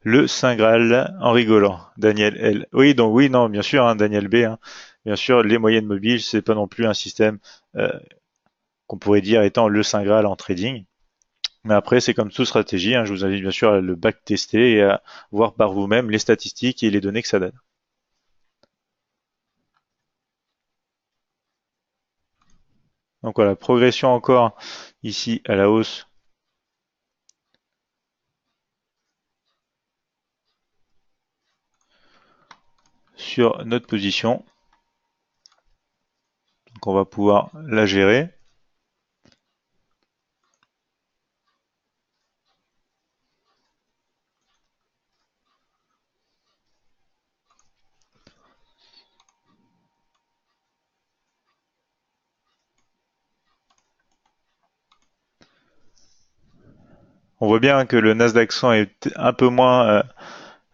le Saint Graal en rigolant. Daniel L. Oui, donc oui, non, bien sûr, hein, Daniel B. Hein. Bien sûr, les moyennes mobiles, c'est pas non plus un système euh, qu'on pourrait dire étant le Saint Graal en trading. Mais après, c'est comme toute stratégie. Hein, je vous invite bien sûr à le backtester et à voir par vous-même les statistiques et les données que ça donne. Donc voilà, progression encore ici à la hausse sur notre position. Donc on va pouvoir la gérer. On voit bien que le Nasdaq 100 est un peu moins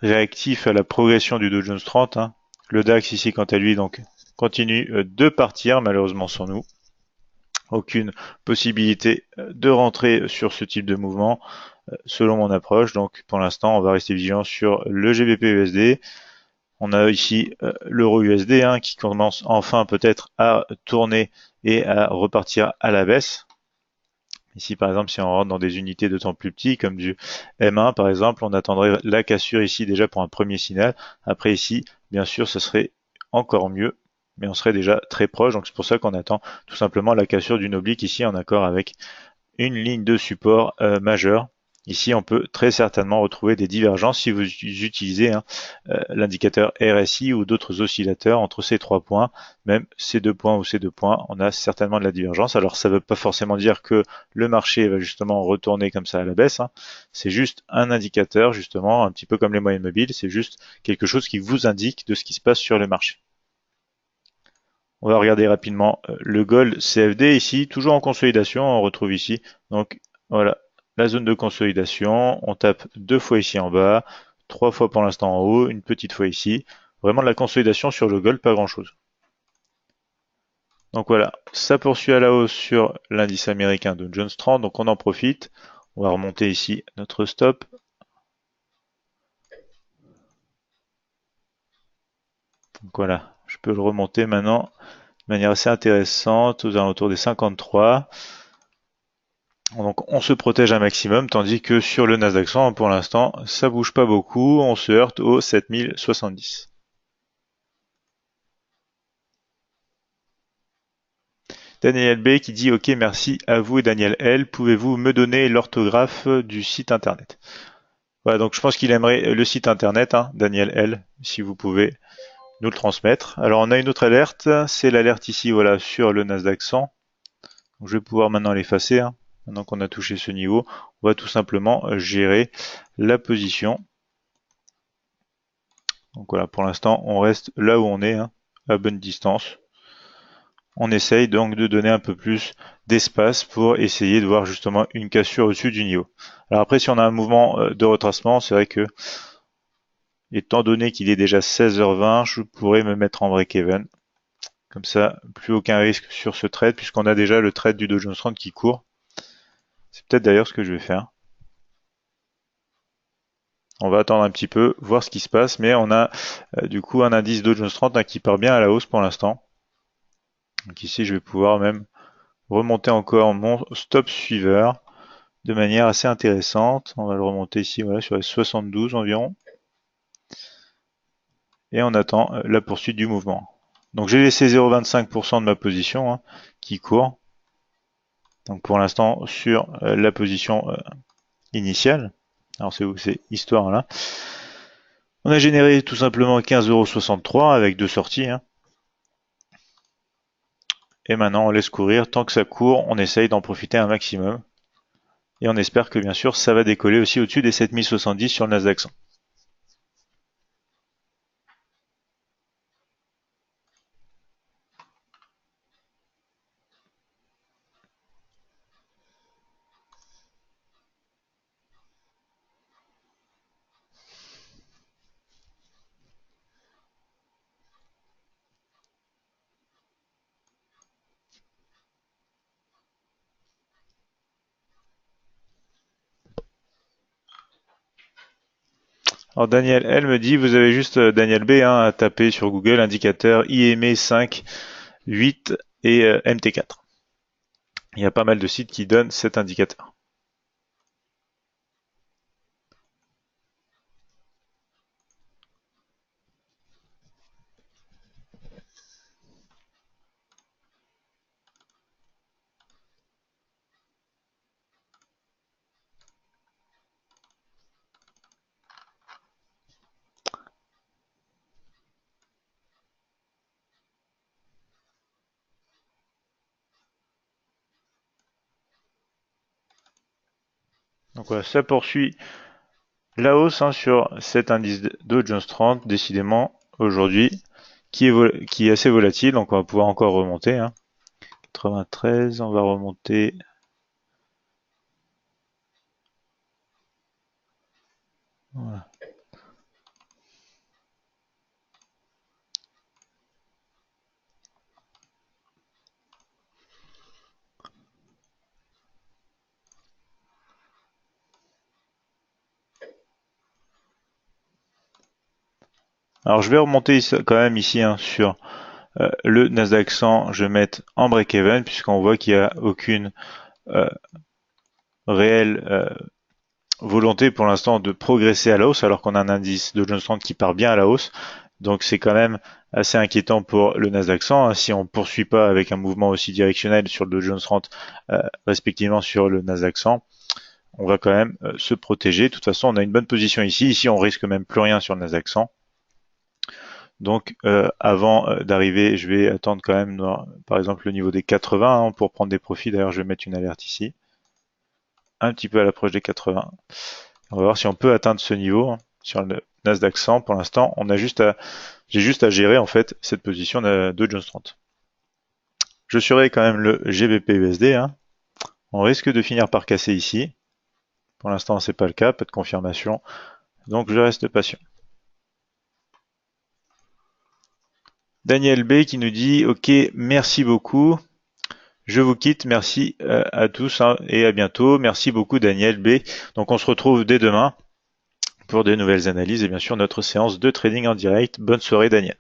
réactif à la progression du Dow Jones 30. Hein. Le DAX ici, quant à lui, donc continue de partir, malheureusement sans nous. Aucune possibilité de rentrer sur ce type de mouvement selon mon approche. Donc pour l'instant, on va rester vigilant sur le GBP USD. On a ici l'euro USD hein, qui commence enfin peut-être à tourner et à repartir à la baisse. Ici, par exemple, si on rentre dans des unités de temps plus petits, comme du M1, par exemple, on attendrait la cassure ici déjà pour un premier signal. Après ici, bien sûr, ce serait encore mieux, mais on serait déjà très proche. Donc c'est pour ça qu'on attend tout simplement la cassure d'une oblique ici en accord avec une ligne de support majeure. Ici, on peut très certainement retrouver des divergences si vous utilisez hein, l'indicateur RSI ou d'autres oscillateurs entre ces trois points, même ces deux points ou ces deux points, on a certainement de la divergence. Alors, ça ne veut pas forcément dire que le marché va justement retourner comme ça à la baisse. Hein. C'est juste un indicateur, justement, un petit peu comme les moyennes mobiles. C'est juste quelque chose qui vous indique de ce qui se passe sur le marché. On va regarder rapidement le Gold CFD ici, toujours en consolidation, on retrouve ici. Donc voilà, la zone de consolidation, on tape deux fois ici en bas, trois fois pour l'instant en haut, une petite fois ici. Vraiment de la consolidation sur le Gold, pas grand chose. Donc voilà, ça poursuit à la hausse sur l'indice américain de Jones 30, donc on en profite. On va remonter ici notre stop. Donc voilà, je peux le remonter maintenant de manière assez intéressante aux alentours des 53. Donc on se protège un maximum, tandis que sur le Nasdaq 100, pour l'instant, ça bouge pas beaucoup, on se heurte aux 7070. Daniel B qui dit ok merci à vous et Daniel L, pouvez-vous me donner l'orthographe du site internet? Voilà, donc je pense qu'il aimerait le site internet, hein, Daniel L, si vous pouvez nous le transmettre. Alors on a une autre alerte, c'est l'alerte ici voilà sur le Nasdaq 100. Donc, je vais pouvoir maintenant l'effacer, hein. Maintenant qu'on a touché ce niveau, on va tout simplement gérer la position. Donc voilà, pour l'instant, on reste là où on est, hein, à bonne distance. On essaye donc de donner un peu plus d'espace pour essayer de voir justement une cassure au-dessus du niveau. Alors après, si on a un mouvement de retracement, c'est vrai que, étant donné qu'il est déjà 16h20, je pourrais me mettre en break-even. Comme ça, plus aucun risque sur ce trade, puisqu'on a déjà le trade du Dow Jones 30 qui court. C'est peut-être d'ailleurs ce que je vais faire. On va attendre un petit peu, voir ce qui se passe, mais on a du coup un indice Dow Jones 30 hein, qui part bien à la hausse pour l'instant. Donc ici, je vais pouvoir même remonter encore mon stop suiveur de manière assez intéressante. On va le remonter ici voilà, sur les 72 environ. Et on attend la poursuite du mouvement. Donc j'ai laissé 0,25% de ma position hein, qui court. Donc pour l'instant sur la position initiale. Alors c'est où? C'est histoire là. On a généré tout simplement 15,63 € avec deux sorties, hein. Et maintenant on laisse courir. Tant que ça court, on essaye d'en profiter un maximum. Et on espère que bien sûr ça va décoller aussi au-dessus des 7070 sur le Nasdaq 100. Alors Daniel L me dit, vous avez juste Daniel B hein, à taper sur Google, indicateur IME 5, 8 et MT4. Il y a pas mal de sites qui donnent cet indicateur. Donc voilà, ça poursuit la hausse hein, sur cet indice Dow Jones 30, décidément aujourd'hui, qui est assez volatile, donc on va pouvoir encore remonter, hein. 93, on va remonter. Voilà. Alors je vais remonter quand même ici hein, sur le Nasdaq 100, je vais mettre en break-even puisqu'on voit qu'il n'y a aucune euh, réelle volonté pour l'instant de progresser à la hausse alors qu'on a un indice de Jones 30 qui part bien à la hausse. Donc c'est quand même assez inquiétant pour le Nasdaq 100 hein, si on ne poursuit pas avec un mouvement aussi directionnel sur le Dow Jones 30 respectivement sur le Nasdaq 100. On va quand même se protéger. De toute façon, on a une bonne position ici. Ici, on risque même plus rien sur le Nasdaq 100. Donc avant d'arriver, je vais attendre quand même, par exemple, le niveau des 80 hein, pour prendre des profits. D'ailleurs, je vais mettre une alerte ici, un petit peu à l'approche des 80. On va voir si on peut atteindre ce niveau hein, sur le Nasdaq 100. Pour l'instant, j'ai juste à gérer en fait cette position de Jones 30. Je surveille quand même le GBP USD. Hein. On risque de finir par casser ici. Pour l'instant, c'est pas le cas, pas de confirmation. Donc, je reste patient. Daniel B qui nous dit OK, merci beaucoup. Je vous quitte, merci à tous hein, et à bientôt. Merci beaucoup Daniel B. Donc on se retrouve dès demain pour des nouvelles analyses et bien sûr notre séance de trading en direct. Bonne soirée Daniel.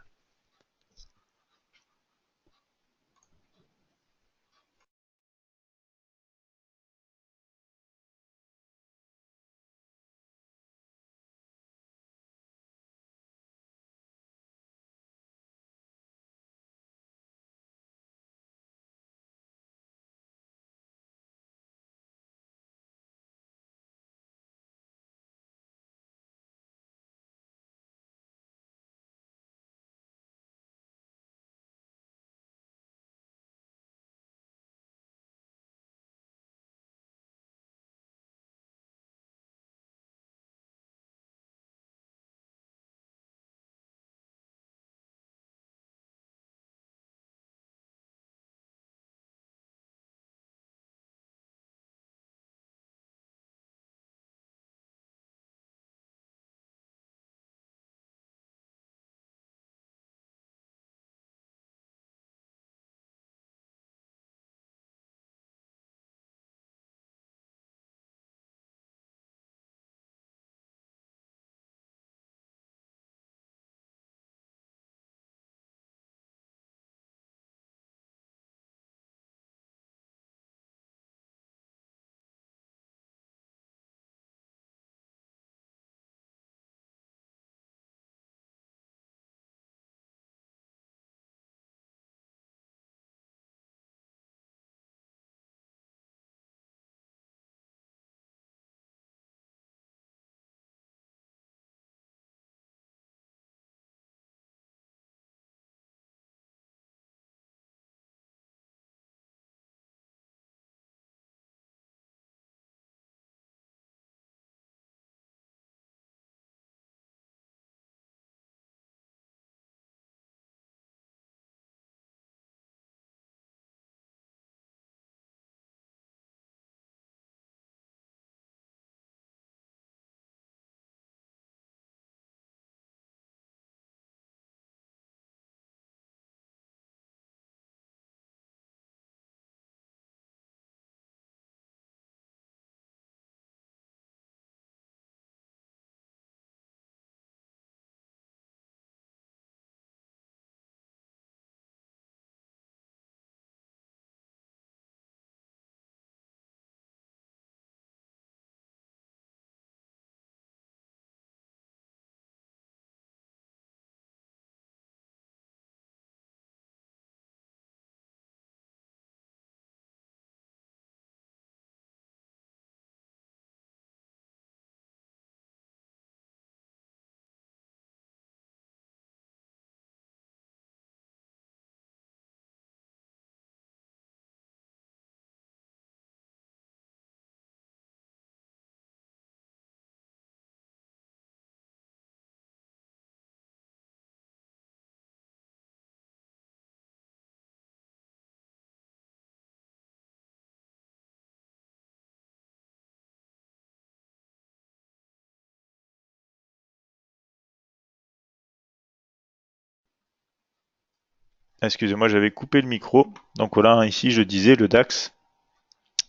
Excusez-moi, j'avais coupé le micro. Donc voilà, hein, ici je disais le DAX.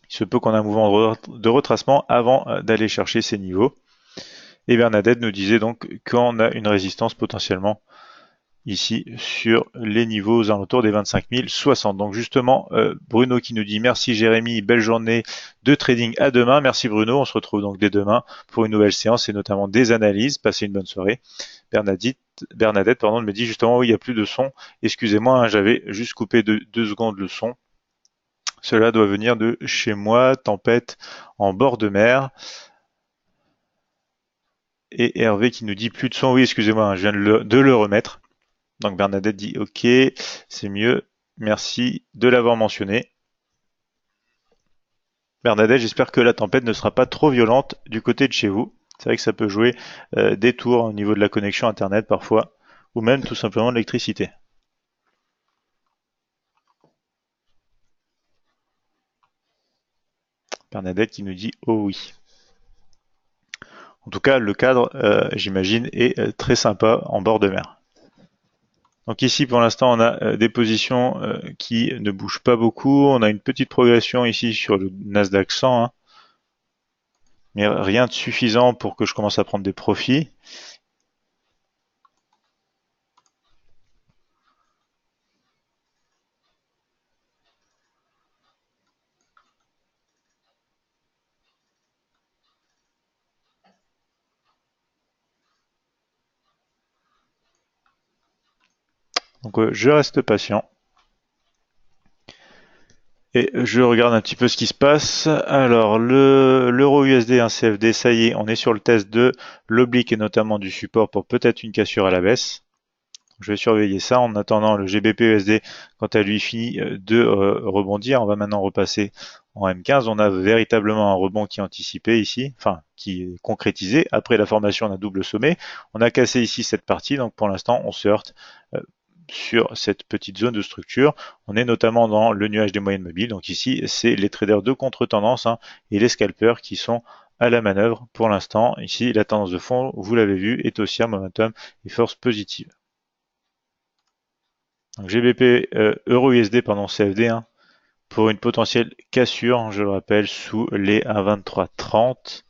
Il se peut qu'on ait un mouvement de retracement avant d'aller chercher ces niveaux. Et Bernadette nous disait donc qu'on a une résistance potentiellement ici sur les niveaux aux alentours des 25 060. Donc justement, Bruno qui nous dit merci Jérémy, belle journée de trading à demain. Merci Bruno, on se retrouve donc dès demain pour une nouvelle séance et notamment des analyses. Passez une bonne soirée. Bernadette pardon, me dit justement oui, il n'y a plus de son. Excusez-moi, hein, j'avais juste coupé 2 secondes le son. Cela doit venir de chez moi, tempête en bord de mer. Et Hervé qui nous dit plus de son. Oui, excusez-moi, hein, je viens de le remettre. Donc Bernadette dit ok, c'est mieux. Merci de l'avoir mentionné. Bernadette, j'espère que la tempête ne sera pas trop violente du côté de chez vous. C'est vrai que ça peut jouer des tours au niveau de la connexion Internet parfois, ou même tout simplement de l'électricité. Bernadette qui nous dit oh oui. En tout cas, le cadre, j'imagine, est très sympa en bord de mer. Donc ici, pour l'instant, on a des positions qui ne bougent pas beaucoup. On a une petite progression ici sur le Nasdaq 100, hein, mais rien de suffisant pour que je commence à prendre des profits. Donc je reste patient. Et je regarde un petit peu ce qui se passe. Alors, l'euro USD, un CFD, ça y est, on est sur le test de l'oblique et notamment du support pour peut-être une cassure à la baisse. Je vais surveiller ça. En attendant, le GBP USD, quant à lui, finit de rebondir. On va maintenant repasser en M15. On a véritablement un rebond qui est anticipé ici, enfin, qui est concrétisé après la formation d'un double sommet. On a cassé ici cette partie, donc pour l'instant, on se heurte sur cette petite zone de structure. On est notamment dans le nuage des moyennes mobiles. Donc ici, c'est les traders de contre-tendance hein, et les scalpers qui sont à la manœuvre pour l'instant. Ici, la tendance de fond, vous l'avez vu, est haussière, momentum et force positive. Donc GBP, Euro USD, pardon, CFD, hein, pour une potentielle cassure, je le rappelle, sous les 1,2330.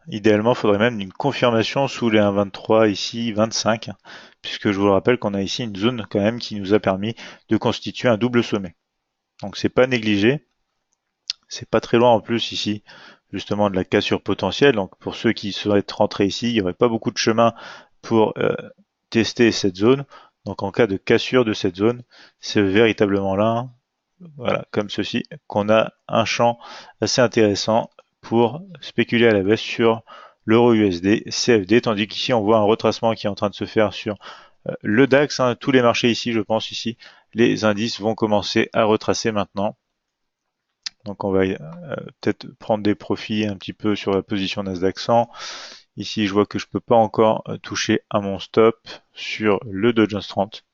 Idéalement, il faudrait même une confirmation sous les 1,23 ici, 25, puisque je vous le rappelle qu'on a ici une zone quand même qui nous a permis de constituer un double sommet. Donc c'est pas négligé, c'est pas très loin en plus ici, justement de la cassure potentielle. Donc pour ceux qui souhaitent rentrer ici, il n'y aurait pas beaucoup de chemin pour tester cette zone. Donc en cas de cassure de cette zone, c'est véritablement là, hein, voilà, comme ceci, qu'on a un champ assez intéressant pour spéculer à la baisse sur l'euro USD, CFD, tandis qu'ici on voit un retracement qui est en train de se faire sur le DAX, hein, tous les marchés ici, je pense ici, les indices vont commencer à retracer maintenant. Donc on va peut-être prendre des profits un petit peu sur la position Nasdaq 100. Ici, je vois que je peux pas encore toucher à mon stop sur le Dow Jones 30.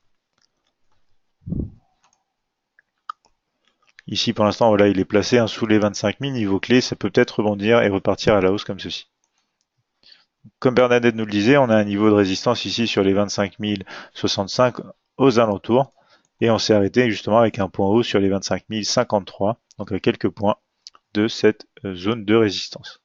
Ici, pour l'instant, voilà, il est placé hein, sous les 25 000 niveaux clés. Ça peut peut-être rebondir et repartir à la hausse comme ceci. Comme Bernadette nous le disait, on a un niveau de résistance ici sur les 25 065 aux alentours. Et on s'est arrêté justement avec un point haut sur les 25 053, donc à quelques points de cette zone de résistance.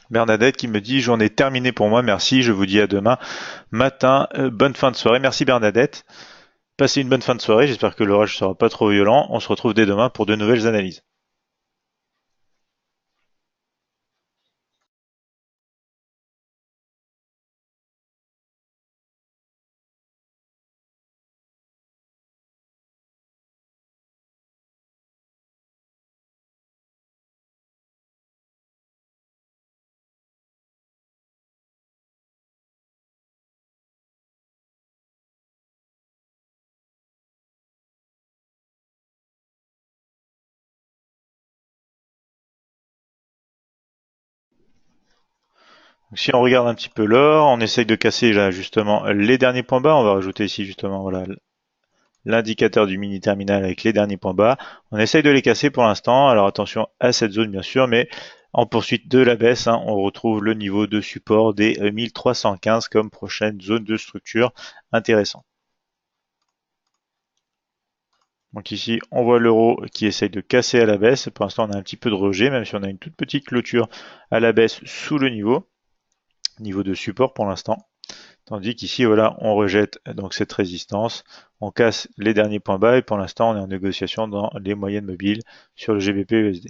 Bernadette qui me dit j'en ai terminé pour moi, merci, je vous dis à demain matin, bonne fin de soirée. Merci Bernadette. Passez une bonne fin de soirée, j'espère que l'orage sera pas trop violent. On se retrouve dès demain pour de nouvelles analyses. Donc, si on regarde un petit peu l'or, on essaye de casser là justement les derniers points bas. On va rajouter ici justement voilà l'indicateur du mini terminal avec les derniers points bas. On essaye de les casser pour l'instant. Alors attention à cette zone bien sûr, mais en poursuite de la baisse, hein, on retrouve le niveau de support des 1315 comme prochaine zone de structure intéressante. Donc ici, on voit l'euro qui essaye de casser à la baisse. Pour l'instant, on a un petit peu de rejet, même si on a une toute petite clôture à la baisse sous le niveau de support pour l'instant. Tandis qu'ici, voilà, on rejette donc cette résistance, on casse les derniers points bas et pour l'instant, on est en négociation dans les moyennes mobiles sur le GBP USD.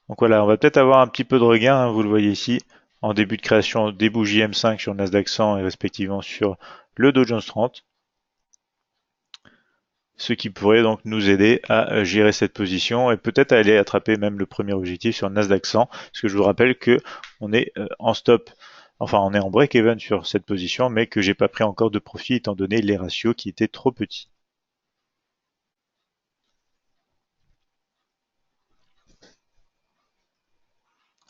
Donc voilà, on va peut-être avoir un petit peu de regain, hein, vous le voyez ici, en début de création des bougies M5 sur le Nasdaq 100 et respectivement sur le Dow Jones 30. Ce qui pourrait donc nous aider à gérer cette position et peut-être à aller attraper même le premier objectif sur le Nasdaq 100, parce que je vous rappelle que on est en stop, enfin on est en break-even sur cette position, mais que j'ai pas pris encore de profit étant donné les ratios qui étaient trop petits.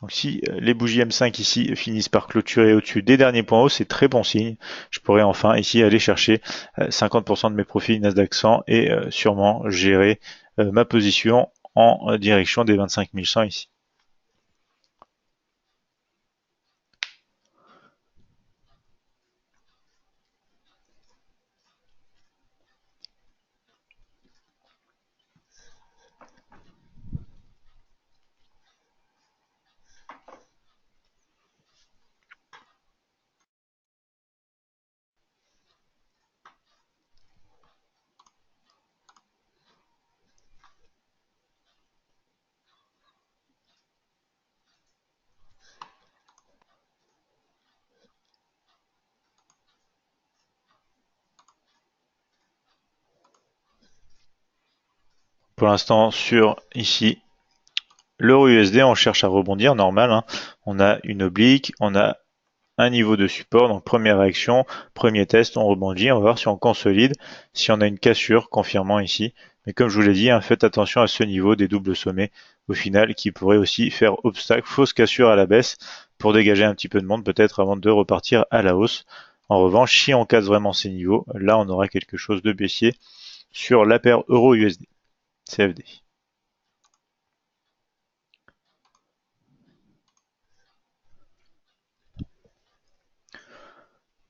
Donc si les bougies M5 ici finissent par clôturer au-dessus des derniers points hauts, c'est très bon signe. Je pourrais enfin ici aller chercher 50% de mes profits Nasdaq 100 et sûrement gérer ma position en direction des 25 100 ici. Pour l'instant, sur ici, l'euro USD, on cherche à rebondir, normal, hein. On a une oblique, on a un niveau de support, donc première réaction, premier test, on rebondit, on va voir si on consolide, si on a une cassure, confirmant ici. Mais comme je vous l'ai dit, hein, faites attention à ce niveau des doubles sommets, au final, qui pourrait aussi faire obstacle, fausse cassure à la baisse, pour dégager un petit peu de monde, peut-être avant de repartir à la hausse. En revanche, si on casse vraiment ces niveaux, là on aura quelque chose de baissier sur la paire euro-USD, CFD.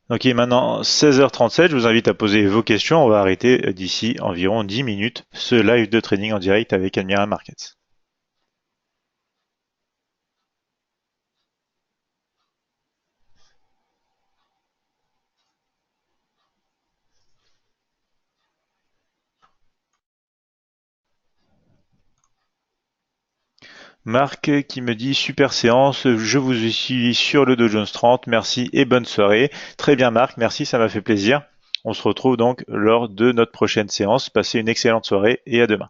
Ok, maintenant 16h37, je vous invite à poser vos questions. On va arrêter d'ici environ 10 minutes ce live de trading en direct avec Admiral Markets. Marc qui me dit super séance, je vous suis sur le Dow Jones 30, merci et bonne soirée. Très bien Marc, merci, ça m'a fait plaisir. On se retrouve donc lors de notre prochaine séance. Passez une excellente soirée et à demain.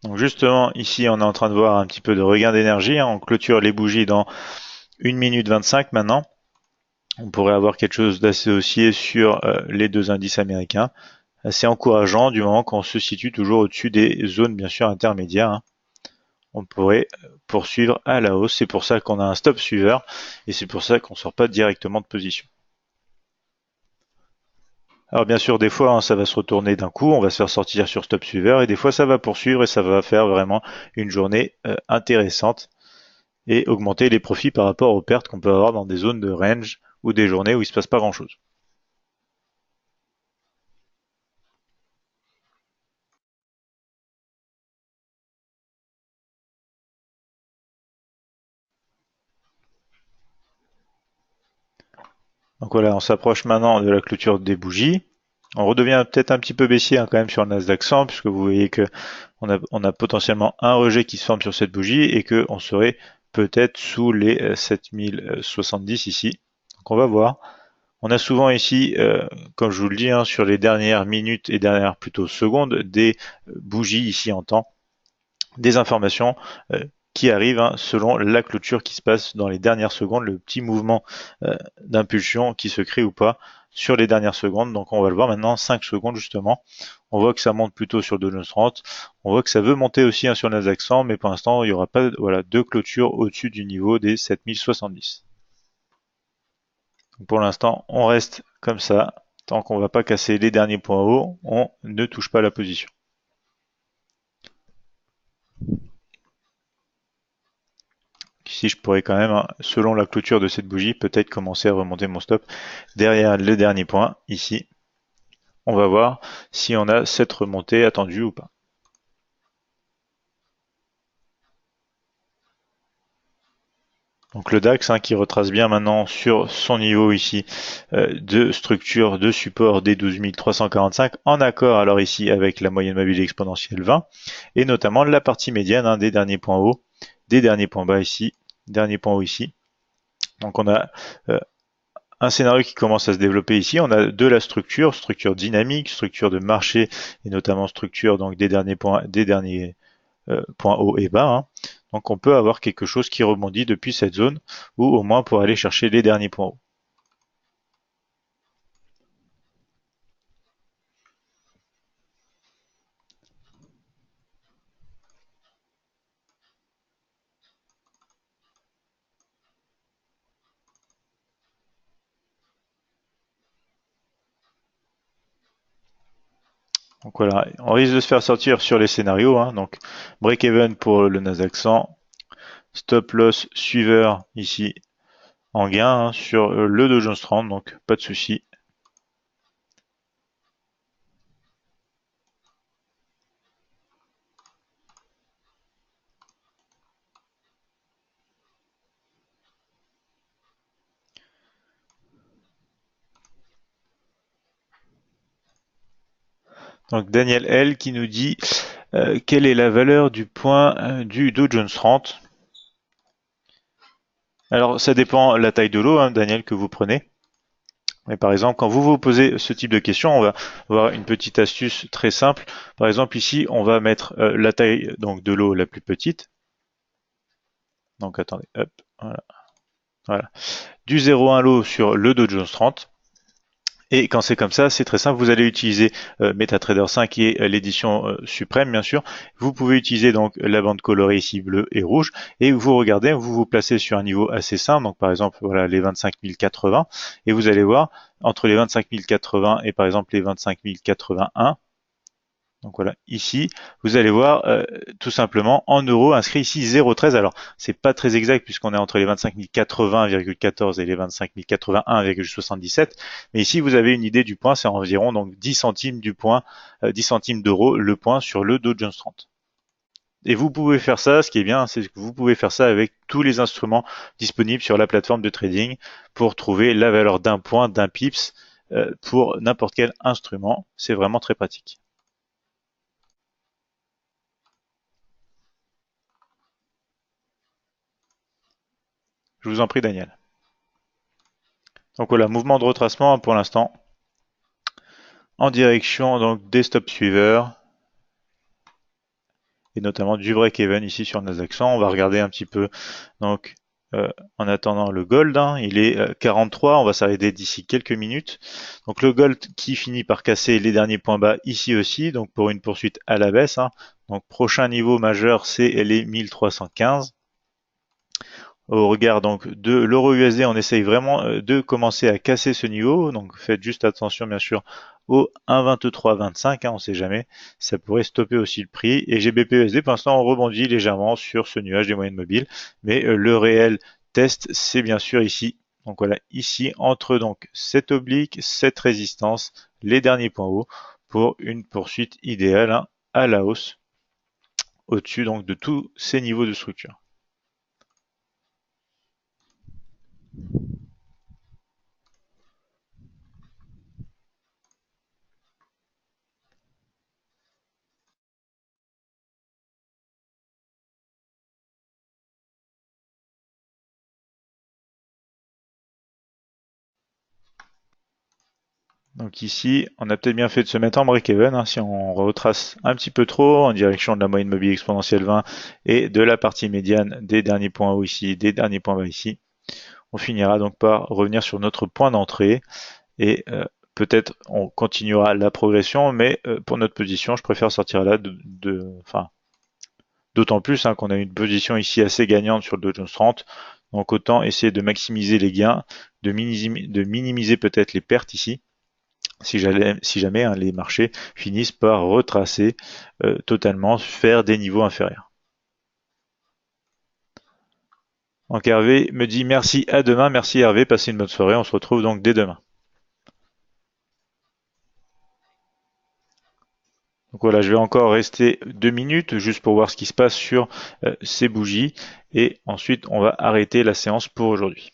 Donc justement, ici, on est en train de voir un petit peu de regain d'énergie, hein. On clôture les bougies dans 1 minute 25 maintenant. On pourrait avoir quelque chose d'assez haussier sur les deux indices américains. Assez encourageant du moment qu'on se situe toujours au-dessus des zones bien sûr intermédiaires, hein. on pourrait poursuivre à la hausse. C'est pour ça qu'on a un stop suiveur et c'est pour ça qu'on ne sort pas directement de position. Alors bien sûr, des fois, hein, ça va se retourner d'un coup, on va se faire sortir sur stop suiveur, et des fois, ça va poursuivre et ça va faire vraiment une journée intéressante et augmenter les profits par rapport aux pertes qu'on peut avoir dans des zones de range ou des journées où il se passe pas grand-chose. Donc voilà, on s'approche maintenant de la clôture des bougies. On redevient peut-être un petit peu baissier hein, quand même sur le Nasdaq 100, puisque vous voyez que on a potentiellement un rejet qui se forme sur cette bougie et qu'on serait peut-être sous les 7070 ici. Donc on va voir. On a souvent ici, comme je vous le dis, hein, sur les dernières minutes et dernières plutôt secondes, des bougies ici en temps, des informations qui arrivent hein, selon la clôture qui se passe dans les dernières secondes, le petit mouvement d'impulsion qui se crée ou pas sur les dernières secondes. Donc on va le voir maintenant, 5 secondes justement. On voit que ça monte plutôt sur le Dow Jones 30. On voit que ça veut monter aussi hein, sur le Nasdaq 100, mais pour l'instant, il n'y aura pas voilà, de clôture au-dessus du niveau des 7070. Donc pour l'instant, on reste comme ça. Tant qu'on ne va pas casser les derniers points hauts, on ne touche pas la position. Ici, je pourrais quand même, hein, selon la clôture de cette bougie, peut-être commencer à remonter mon stop derrière le dernier point, ici. On va voir si on a cette remontée attendue ou pas. Donc le DAX hein, qui retrace bien maintenant sur son niveau ici de structure de support des 12 345 en accord alors ici avec la moyenne mobile exponentielle 20 et notamment la partie médiane hein, des derniers points hauts, des derniers points bas ici, dernier point haut ici. Donc on a un scénario qui commence à se développer ici. On a de la structure, structure dynamique, structure de marché et notamment structure donc des derniers points hauts et bas. Hein. Donc on peut avoir quelque chose qui rebondit depuis cette zone ou au moins pour aller chercher les derniers points hauts. Donc voilà, on risque de se faire sortir sur les scénarios. Hein. Donc break-even pour le Nasdaq 100, stop loss suiveur ici en gain hein, sur le Dow Jones 30, donc pas de souci. Donc Daniel L qui nous dit quelle est la valeur du point du Dow Jones 30. Alors ça dépend la taille de l'eau, hein, Daniel, que vous prenez. Mais par exemple, quand vous vous posez ce type de questions, on va voir une petite astuce très simple. Par exemple, ici, on va mettre la taille donc de l'eau la plus petite. Donc attendez, hop, voilà, voilà. Du 0,1 lot sur le Dow Jones 30. Et quand c'est comme ça, c'est très simple. Vous allez utiliser MetaTrader 5 qui est l'édition suprême, bien sûr. Vous pouvez utiliser donc la bande colorée ici bleue et rouge. Et vous regardez, vous vous placez sur un niveau assez simple. Donc par exemple, voilà les 25 080. Et vous allez voir entre les 25 080 et par exemple les 25 081. Donc voilà, ici, vous allez voir tout simplement en euros inscrit ici 0,13. Alors, c'est pas très exact puisqu'on est entre les 25 080,14 et les 25 081,77. Mais ici, vous avez une idée du point, c'est environ donc 10 centimes du point, 10 centimes d'euros le point sur le Dow Jones 30. Et vous pouvez faire ça, ce qui est bien, c'est que vous pouvez faire ça avec tous les instruments disponibles sur la plateforme de trading pour trouver la valeur d'un point, d'un pips pour n'importe quel instrument. C'est vraiment très pratique. Je vous en prie, Daniel. Donc voilà, mouvement de retracement pour l'instant en direction donc des stop suiveurs et notamment du break-even ici sur le Nasdaq 100. On va regarder un petit peu donc en attendant le gold, hein, il est 43, on va s'arrêter d'ici quelques minutes. Donc le gold qui finit par casser les derniers points bas ici aussi, donc pour une poursuite à la baisse, hein. Donc prochain niveau majeur, c'est les 1315. Au regard donc de l'euro USD, on essaye vraiment de commencer à casser ce niveau. Donc faites juste attention bien sûr au 1,2325, hein, on ne sait jamais, ça pourrait stopper aussi le prix. Et GBP USD, pour l'instant, on rebondit légèrement sur ce nuage des moyennes mobiles, mais le réel test, c'est bien sûr ici. Donc voilà, ici entre donc cette oblique, cette résistance, les derniers points hauts pour une poursuite idéale, hein, à la hausse au-dessus donc de tous ces niveaux de structure. Donc ici, on a peut-être bien fait de se mettre en break-even, hein, si on retrace un petit peu trop en direction de la moyenne mobile exponentielle 20 et de la partie médiane des derniers points hauts ici, des derniers points bas ici. On finira donc par revenir sur notre point d'entrée et peut-être on continuera la progression, mais pour notre position, je préfère sortir là d'autant plus, hein, qu'on a une position ici assez gagnante sur le Dow Jones 30. Donc autant essayer de maximiser les gains, de minimiser peut-être les pertes ici si jamais, hein, les marchés finissent par retracer totalement, faire des niveaux inférieurs. Donc Hervé me dit merci, à demain. Merci Hervé, passez une bonne soirée. On se retrouve donc dès demain. Donc voilà, je vais encore rester 2 minutes juste pour voir ce qui se passe sur ces bougies et ensuite on va arrêter la séance pour aujourd'hui.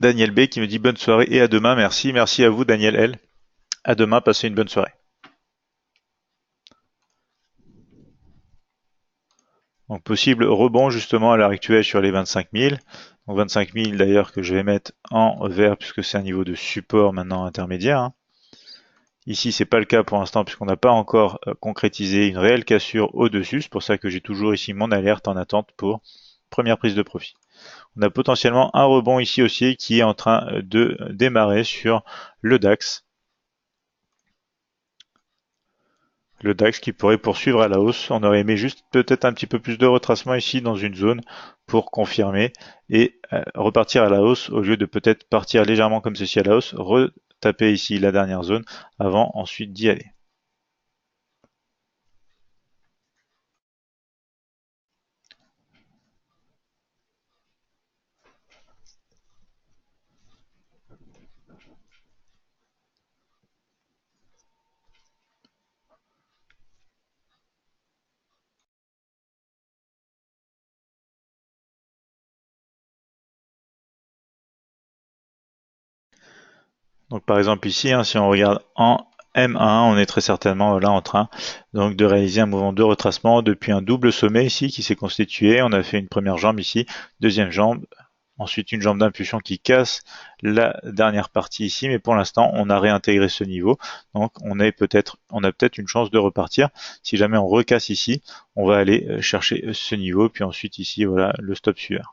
Daniel B qui me dit bonne soirée et à demain. Merci, merci à vous Daniel L. À demain, passez une bonne soirée. Donc possible rebond justement à l'heure actuelle sur les 25 000. Donc 25 000 d'ailleurs que je vais mettre en vert puisque c'est un niveau de support maintenant intermédiaire, hein. Ici c'est pas le cas pour l'instant puisqu'on n'a pas encore concrétisé une réelle cassure au-dessus. C'est pour ça que j'ai toujours ici mon alerte en attente pour première prise de profit. On a potentiellement un rebond ici aussi qui est en train de démarrer sur le DAX. Le DAX qui pourrait poursuivre à la hausse. On aurait aimé juste peut-être un petit peu plus de retracement ici dans une zone pour confirmer et repartir à la hausse au lieu de peut-être partir légèrement comme ceci à la hausse, retaper ici la dernière zone avant ensuite d'y aller. Donc par exemple ici, hein, si on regarde en M1, on est très certainement là en train donc de réaliser un mouvement de retracement depuis un double sommet ici qui s'est constitué. On a fait une première jambe ici, deuxième jambe, ensuite une jambe d'impulsion qui casse la dernière partie ici, mais pour l'instant on a réintégré ce niveau, donc on a peut-être une chance de repartir. Si jamais on recasse ici, on va aller chercher ce niveau, puis ensuite ici voilà le stop suivant.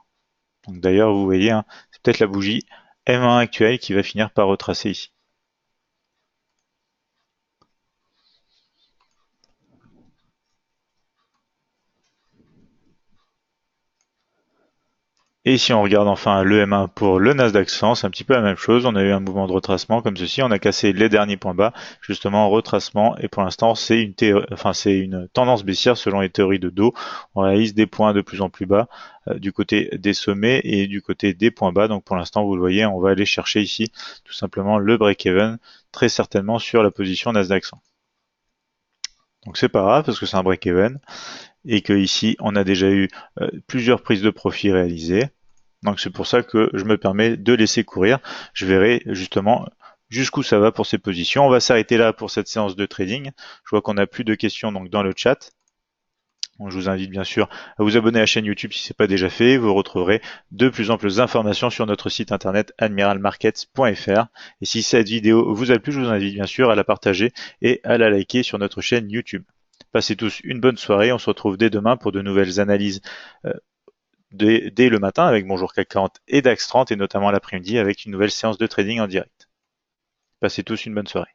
Donc d'ailleurs vous voyez, hein, c'est peut-être la bougie M1 actuelle qui va finir par retracer ici. Et si on regarde enfin le M1 pour le Nasdaq 100, c'est un petit peu la même chose. On a eu un mouvement de retracement comme ceci. On a cassé les derniers points bas, justement en retracement. Et pour l'instant, c'est une tendance baissière selon les théories de Dow. On réalise des points de plus en plus bas du côté des sommets et du côté des points bas. Donc pour l'instant, vous le voyez, on va aller chercher ici tout simplement le break-even, très certainement sur la position Nasdaq 100. Donc c'est pas grave parce que c'est un break-even et que ici on a déjà eu plusieurs prises de profit réalisées. Donc c'est pour ça que je me permets de laisser courir. Je verrai justement jusqu'où ça va pour ces positions. On va s'arrêter là pour cette séance de trading. Je vois qu'on n'a plus de questions donc dans le chat. Je vous invite bien sûr à vous abonner à la chaîne YouTube si ce n'est pas déjà fait. Vous retrouverez de plus amples informations sur notre site internet admiralmarkets.fr. Et si cette vidéo vous a plu, je vous invite bien sûr à la partager et à la liker sur notre chaîne YouTube. Passez tous une bonne soirée. On se retrouve dès demain pour de nouvelles analyses dès le matin avec Bonjour CAC 40 et DAX 30 et notamment l'après-midi avec une nouvelle séance de trading en direct. Passez tous une bonne soirée.